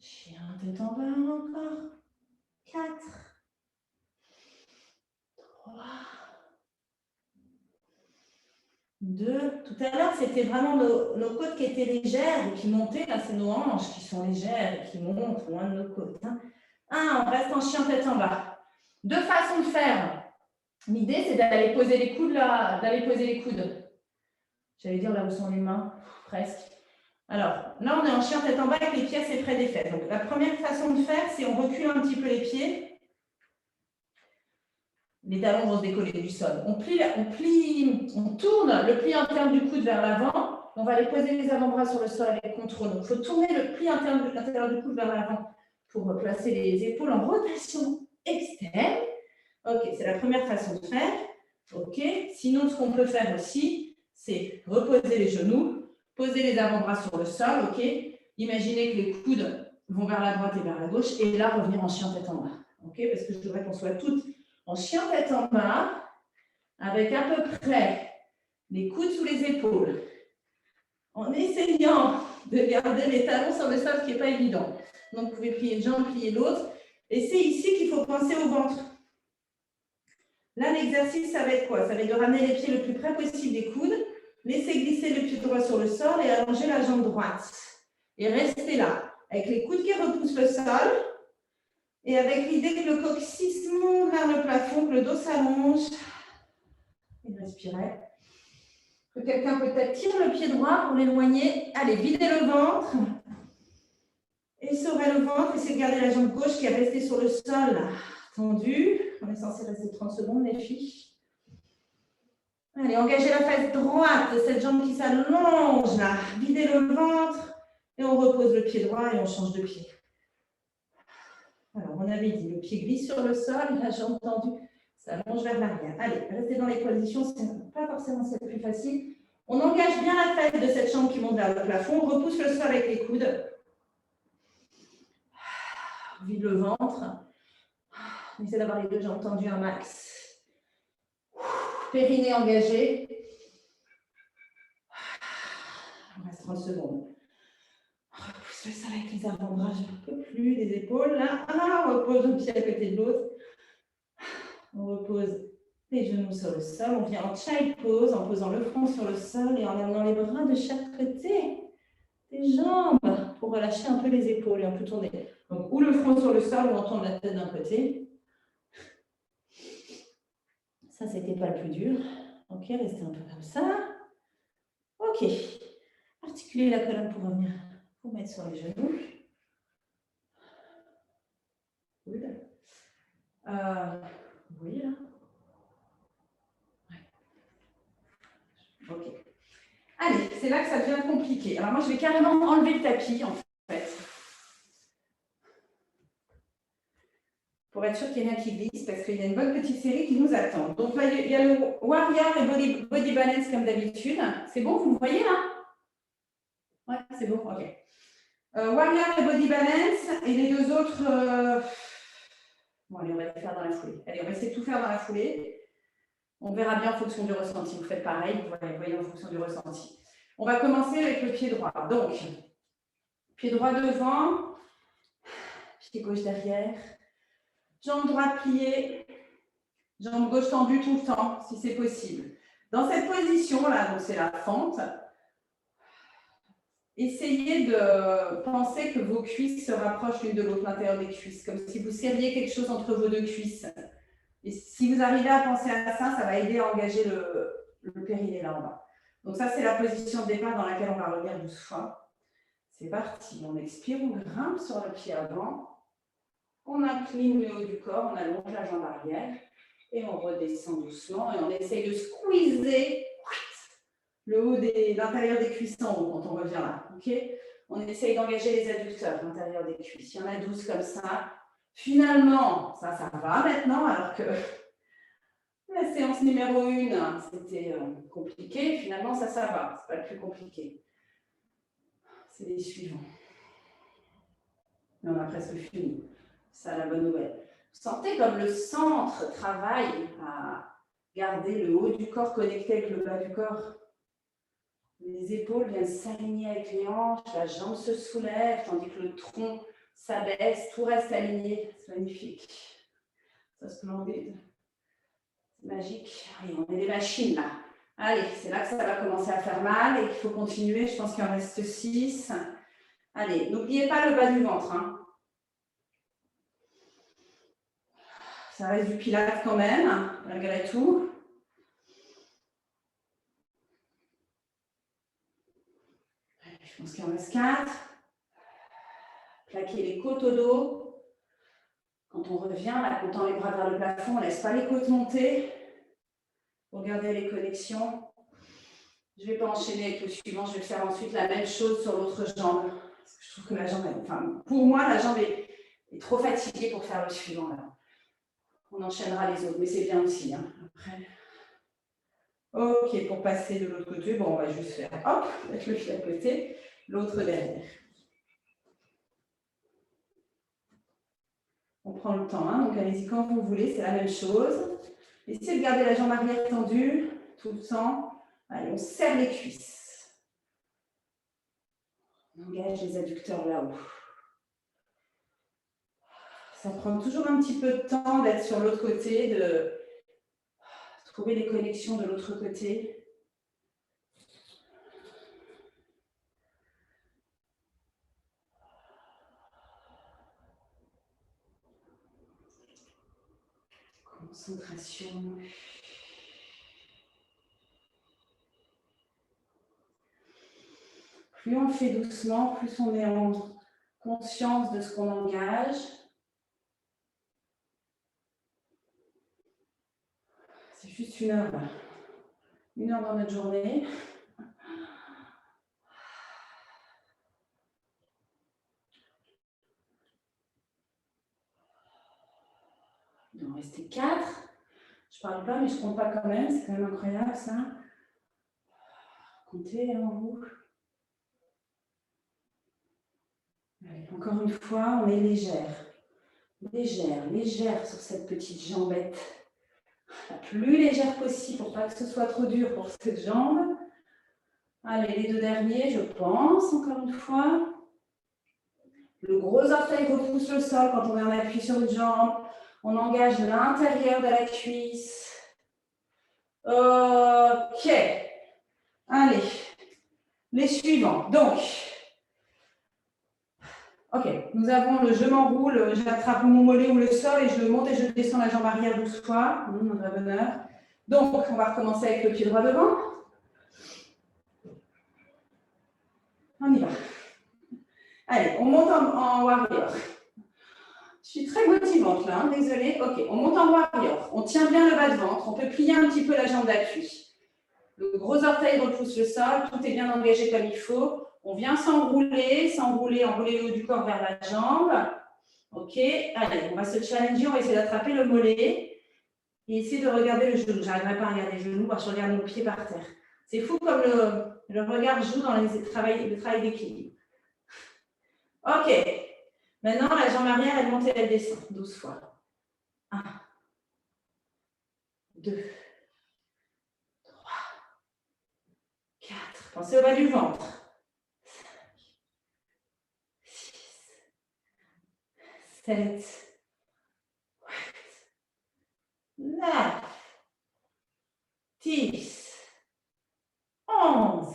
Chien tête en bas encore. 4. 3. 2. Tout à l'heure, c'était vraiment nos côtes qui étaient légères et qui montaient. Là, c'est nos hanches qui sont légères et qui montent loin de nos côtes. 1. On reste en chien tête en bas. 2 façons de faire. L'idée, c'est d'aller poser les coudes là, d'aller poser les coudes. J'allais dire là où sont les mains, presque. Alors, là, on est en chien tête en bas avec les pieds assez près des fesses. Donc, la première façon de faire, c'est on recule un petit peu les pieds. Les talons vont se décoller du sol. On tourne le pli interne du coude vers l'avant. On va aller poser les avant-bras sur le sol avec contrôle. Donc, il faut tourner le pli intérieur du coude vers l'avant pour placer les épaules en rotation externe. Ok, c'est la première façon de faire. Ok, sinon, ce qu'on peut faire aussi, c'est reposer les genoux, poser les avant-bras sur le sol. Ok, imaginez que les coudes vont vers la droite et vers la gauche, et là, revenir en chien tête en bas. Ok, parce que je voudrais qu'on soit toutes en chien tête en bas, avec à peu près les coudes sous les épaules, en essayant de garder les talons sur le sol, ce qui n'est pas évident. Donc, vous pouvez plier une jambe, plier l'autre, et c'est ici qu'il faut penser au ventre. Là, l'exercice, ça va être quoi? Ça va être de ramener les pieds le plus près possible des coudes, laisser glisser le pied droit sur le sol et allonger la jambe droite. Et rester là, avec les coudes qui repoussent le sol et avec l'idée que le coccyx monte vers le plafond, que le dos s'allonge. Et respirez. Que quelqu'un peut-être tire le pied droit pour l'éloigner. Allez, videz le ventre. Essorez le ventre. Essayez de garder la jambe gauche qui est restée sur le sol, tendue. On est censé rester 30 secondes, les filles. Allez, engagez la face droite de cette jambe qui s'allonge là. Videz le ventre et on repose le pied droit et on change de pied. Alors, on avait dit, le pied glisse sur le sol, la jambe tendue s'allonge vers l'arrière. Allez, restez dans les positions, ce n'est pas forcément celle plus facile. On engage bien la tête de cette jambe qui monte vers le plafond, on repousse le sol avec les coudes. Vide le ventre. On essaie d'avoir les deux jambes tendues un max. Périnée engagé. On reste 30 secondes. On repousse le sol avec les avant-bras, je n'en peux plus, les épaules. Là, on repose un pied à côté de l'autre. On repose les genoux sur le sol. On vient en child pose en posant le front sur le sol et en amenant les bras de chaque côté des jambes pour relâcher un peu les épaules et on peut tourner. Donc, ou le front sur le sol ou on tourne la tête d'un côté. Ça, c'était pas le plus dur. Ok, restez un peu comme ça. Ok. Articulez la colonne pour revenir vous mettre sur les genoux. Good. Vous voyez là? Ouais. Ok. Allez, c'est là que ça devient compliqué. Alors moi, je vais carrément enlever le tapis, en fait. Pour être sûr qu'il y en a qui glissent, parce qu'il y a une bonne petite série qui nous attend. Donc là, il y a le Warrior et Body Balance comme d'habitude. C'est bon, vous me voyez là? Ouais, c'est bon, ok. Warrior et Body Balance, et les deux autres... Bon, allez, on va les faire dans la foulée. Allez, on va essayer de tout faire dans la foulée. On verra bien en fonction du ressenti. Vous faites pareil, vous voyez en fonction du ressenti. On va commencer avec le pied droit. Donc, pied droit devant, pied gauche derrière. Jambe droite pliée, jambe gauche tendue tout le temps, si c'est possible. Dans cette position-là, donc c'est la fente, essayez de penser que vos cuisses se rapprochent l'une de l'autre, l'intérieur des cuisses, comme si vous serriez quelque chose entre vos deux cuisses. Et si vous arrivez à penser à ça, ça va aider à engager le périnée là en bas. Donc ça, c'est la position de départ dans laquelle on va revenir 12 fois. C'est parti, on expire, on grimpe sur le pied avant, on incline le haut du corps, on allonge la jambe arrière et on redescend doucement et on essaye de squeezer le haut l'intérieur des cuisses en haut quand on revient là. Okay, on essaye d'engager les adducteurs, l'intérieur des cuisses. Il y en a 12 comme ça. Finalement, ça va maintenant, alors que la séance numéro 1, c'était compliqué. Finalement, ça va. Ce n'est pas le plus compliqué. C'est les suivants. Et on a presque fini. C'est la bonne nouvelle. Vous sentez comme le centre travaille à garder le haut du corps connecté avec le bas du corps. Les épaules viennent s'aligner avec les hanches, la jambe se soulève, tandis que le tronc s'abaisse, tout reste aligné. C'est magnifique. C'est splendide. C'est magique. Allez, on est des machines là. Allez, c'est là que ça va commencer à faire mal et qu'il faut continuer. Je pense qu'il en reste 6. Allez, n'oubliez pas le bas du ventre. Hein. Ça reste du pilate quand même, malgré tout. Je pense qu'il en reste 4. Plaquez les côtes au dos. Quand on revient, là, on tend les bras vers le plafond, on ne laisse pas les côtes monter. Regardez les connexions. Je ne vais pas enchaîner avec le suivant, je vais faire ensuite la même chose sur l'autre jambe. Parce que je trouve que la jambe, enfin, pour moi, la jambe est trop fatiguée pour faire le suivant. Là. On enchaînera les autres, mais c'est bien aussi. Hein. Après. Ok, pour passer de l'autre côté, bon, on va juste faire hop, avec le pied à côté, l'autre derrière. On prend le temps, hein, donc allez-y quand vous voulez, c'est la même chose. Essayez de garder la jambe arrière tendue tout le temps. Allez, on serre les cuisses. On engage les adducteurs là-haut. Ça prend toujours un petit peu de temps d'être sur l'autre côté, de trouver les connexions de l'autre côté. Concentration. Plus on le fait doucement, plus on est en conscience de ce qu'on engage. C'est juste 1 heure. 1 heure dans notre journée. Il doit en rester 4. Je ne parle pas, mais je ne compte pas quand même. C'est quand même incroyable, ça. Comptez en vous. Allez, encore une fois, on est légère. Légère sur cette petite jambette. La plus légère possible pour pas que ce soit trop dur pour cette jambe. Allez, les 2 derniers, je pense, encore une fois. Le gros orteil repousse le sol quand on est en appui sur une jambe. On engage l'intérieur de la cuisse. Ok. Allez, les suivants. Donc, ok, nous avons le je m'enroule, j'attrape mon mollet ou le sol et je monte et je descends la jambe arrière 12 fois. Un vrai bonheur. Donc, on va recommencer avec le pied droit devant. On y va. Allez, on monte en warrior. Je suis très motivante là, hein, désolée. Ok, on monte en warrior. On tient bien le bas de ventre. On peut plier un petit peu la jambe d'appui. Le gros orteil repousse le sol. Tout est bien engagé comme il faut. On vient s'enrouler, enrouler le haut du corps vers la jambe. Ok, allez, on va se challenger. On va essayer d'attraper le mollet et essayer de regarder le genou. Je n'arriverai pas à regarder le genou parce que je regarde mon pied par terre. C'est fou comme le regard joue dans le travail d'équilibre. Ok. Maintenant, la jambe arrière, elle monte et elle descend 12 fois. 1, 2, 3, 4. Pensez au bas du ventre. 5, 6, 7, 8, 10, 11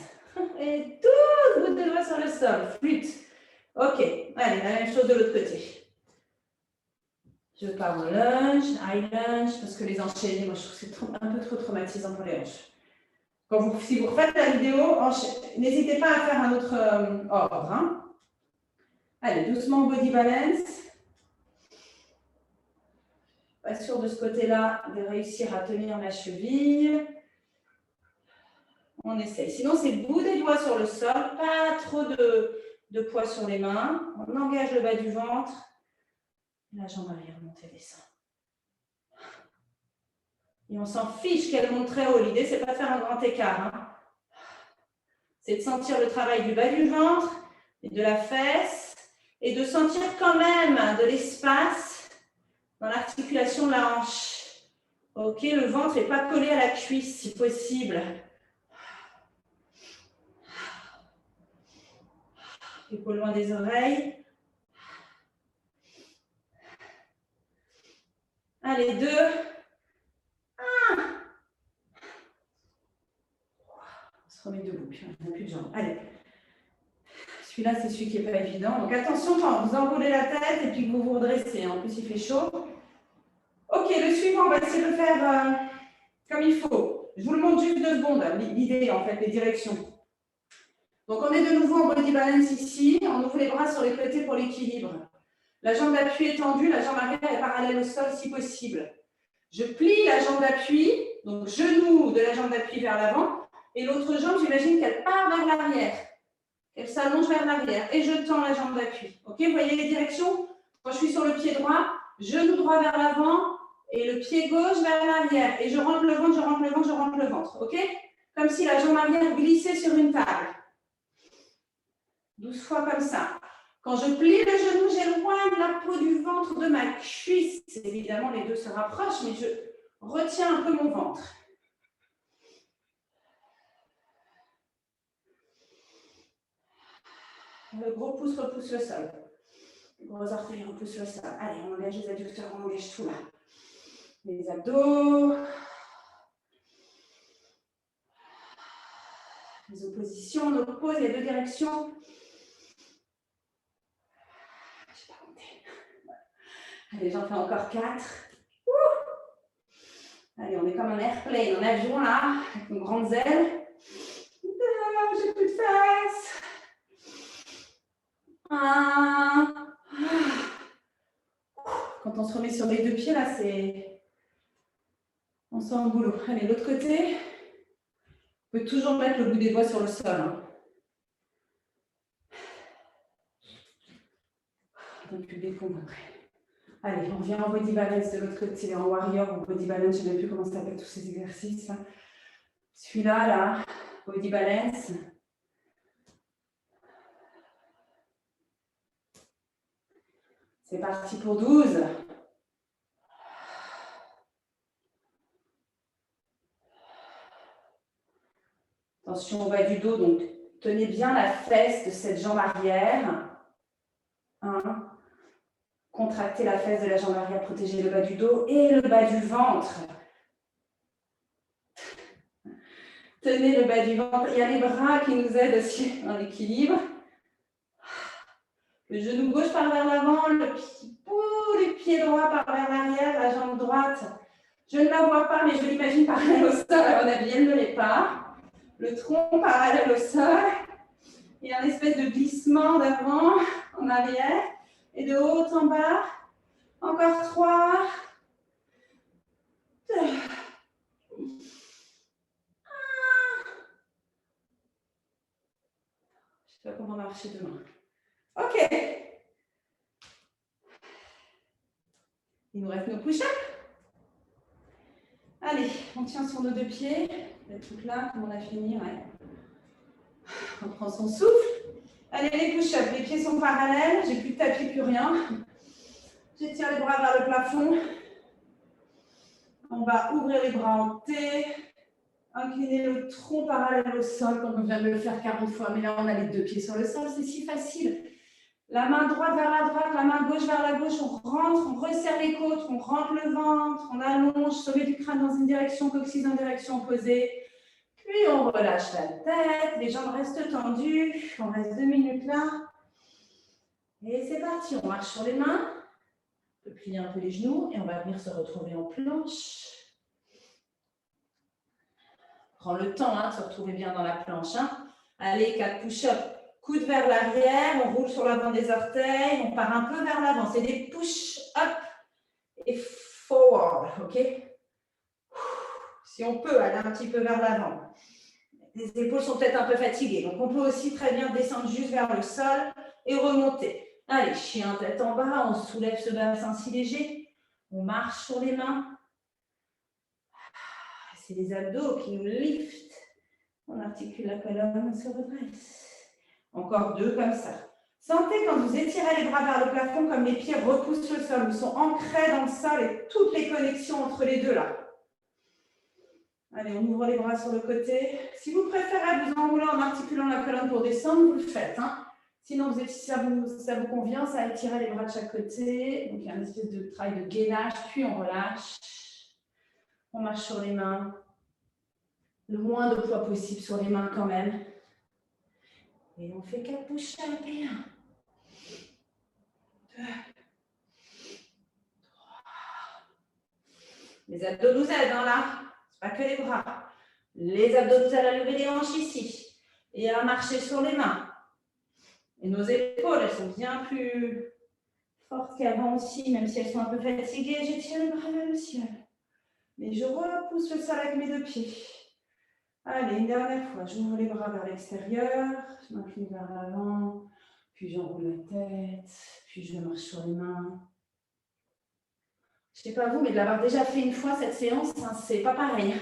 et 12 gouttes de doigts sur le sol. Flûte. Ok, allez, la même chose de l'autre côté. Je pars en lunge, high lunge, parce que les enchaîner, moi je trouve que c'est un peu trop traumatisant pour les hanches. Si vous refaites la vidéo, n'hésitez pas à faire un autre ordre. Hein. Allez, doucement body balance. Pas sûr de ce côté-là de réussir à tenir la cheville. On essaye. Sinon, c'est bout des doigts sur le sol, pas trop de poids sur les mains. On engage le bas du ventre. La jambe arrière monte et descend. Et on s'en fiche qu'elle monte très haut. L'idée, c'est pas de faire un grand écart. Hein. C'est de sentir le travail du bas du ventre et de la fesse et de sentir quand même de l'espace dans l'articulation de la hanche. Ok, le ventre n'est pas collé à la cuisse si possible. Épaule loin des oreilles. Allez, 2, 1. On se remet debout, puis on n'a plus de jambes. Allez. Celui-là, c'est celui qui n'est pas évident. Donc attention quand vous enroulez la tête et puis que vous vous redressez. En plus, il fait chaud. Ok, le suivant, on va essayer de le faire comme il faut. Je vous le montre juste 2 secondes, l'idée, en fait, les directions. Donc, on est de nouveau en body balance ici. On ouvre les bras sur les côtés pour l'équilibre. La jambe d'appui est tendue, la jambe arrière est parallèle au sol si possible. Je plie la jambe d'appui, donc genou de la jambe d'appui vers l'avant, et l'autre jambe, j'imagine qu'elle part vers l'arrière. Elle s'allonge vers l'arrière et je tends la jambe d'appui. Ok, vous voyez les directions? Quand je suis sur le pied droit, genou droit vers l'avant et le pied gauche vers l'arrière. Et je rentre le ventre, je rentre le ventre, je rentre le ventre. Ok? Comme si la jambe arrière glissait sur une table. 12 fois comme ça. Quand je plie le genou, j'éloigne la peau du ventre de ma cuisse. Évidemment, les deux se rapprochent, mais je retiens un peu mon ventre. Le gros pouce repousse le sol. Les gros orteils repoussent le sol. Allez, on engage les adducteurs, on engage tout là. Les abdos. Les oppositions, on oppose les 2 directions. Je n'ai pas compté. Allez, j'en fais encore 4. Allez, on est comme un airplane, un avion là, avec nos grandes ailes. J'ai plus de fesses. 1. Quand on se remet sur les 2 pieds, là, c'est... On sent le boulot. Allez, l'autre côté. On peut toujours mettre le bout des doigts sur le sol. Hein. Donc, plus décompte. Allez, on vient en body balance de l'autre côté, en warrior ou body balance, je ne sais même plus comment ça s'appelle tous ces exercices. Là. Celui-là, là, body balance. C'est parti pour 12. Attention au bas du dos, donc tenez bien la fesse de cette jambe arrière. 1. Contractez la fesse de la jambe arrière, protégez le bas du dos et le bas du ventre. Tenez le bas du ventre. Il y a les bras qui nous aident aussi dans l'équilibre. Le genou gauche part vers l'avant, le pied droit part vers l'arrière, la jambe droite. Je ne la vois pas, mais je l'imagine parallèle au sol. À mon avis, elle ne l'est pas. Le tronc parallèle au sol. Il y a un espèce de glissement d'avant en arrière et de haut en bas. Encore 3. 2. 1. Je sais pas comment marcher demain. Ok. Il nous reste nos push-ups. Allez, on tient sur nos 2 pieds. Tout là, comme on a fini. Ouais. On prend son souffle. Allez, les push-ups. Les pieds sont parallèles. J'ai plus de tapis, plus rien. J'étire les bras vers le plafond. On va ouvrir les bras en T. Incliner le tronc parallèle au sol, comme on vient de le faire 40 fois. Mais là, on a les 2 pieds sur le sol. C'est si facile. La main droite vers la droite, la main gauche vers la gauche. On rentre, on resserre les côtes, on rentre le ventre, on allonge, sommet du crâne dans une direction, coccyx en direction opposée. Puis on relâche la tête, les jambes restent tendues. On reste 2 minutes là. Et c'est parti, on marche sur les mains. On peut plier un peu les genoux et on va venir se retrouver en planche. Prends le temps de se retrouver bien dans la planche. Allez, 4 push-ups, coude vers l'arrière, on roule sur l'avant des orteils, on part un peu vers l'avant. C'est des push-up et forward, ok? Si on peut aller un petit peu vers l'avant. Les épaules sont peut-être un peu fatiguées, donc on peut aussi très bien descendre juste vers le sol et remonter. Allez, chien tête en bas, on soulève ce bassin si léger, on marche sur les mains. C'est les abdos qui nous liftent. On articule la colonne, on se redresse. Encore 2 comme ça. Sentez quand vous étirez les bras vers le plafond, comme les pieds repoussent le sol. Ils sont ancrés dans le sol et toutes les connexions entre les deux là. Allez, on ouvre les bras sur le côté. Si vous préférez vous enrouler en articulant la colonne pour descendre, vous le faites. Sinon, ça vous convient, ça étirer les bras de chaque côté. Donc, il y a une espèce de travail de gainage, puis on relâche. On marche sur les mains. Le moins de poids possible sur les mains quand même. Et on fait 4 push-ups. 1, 2, 3. Les abdos nous aident là. C'est pas que les bras. Les abdos nous aident à lever les hanches ici. Et à marcher sur les mains. Et nos épaules, elles sont bien plus fortes qu'avant aussi, même si elles sont un peu fatiguées. J'étire les bras vers le ciel. Mais je repousse le sol avec mes 2 pieds. Allez, une dernière fois. J'ouvre les bras vers l'extérieur. Je m'incline vers l'avant. Puis j'enroule la tête. Puis je marche sur les mains. Je ne sais pas vous, mais de l'avoir déjà fait une fois cette séance, c'est pas pareil.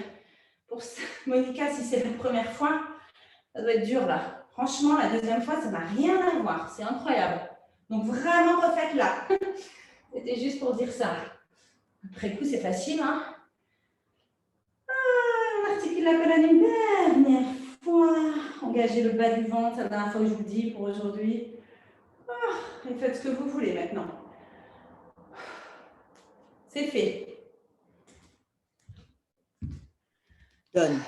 Pour Monica, si c'est la première fois, ça doit être dur là. Franchement, la deuxième fois, ça n'a rien à voir. C'est incroyable. Donc vraiment, refaites-la. C'était juste pour dire ça. Après coup, c'est facile. On articule la colonne une dernière fois. Engagez le bas du ventre. C'est la dernière fois que je vous le dis pour aujourd'hui. Et faites ce que vous voulez maintenant. C'est fait. Done.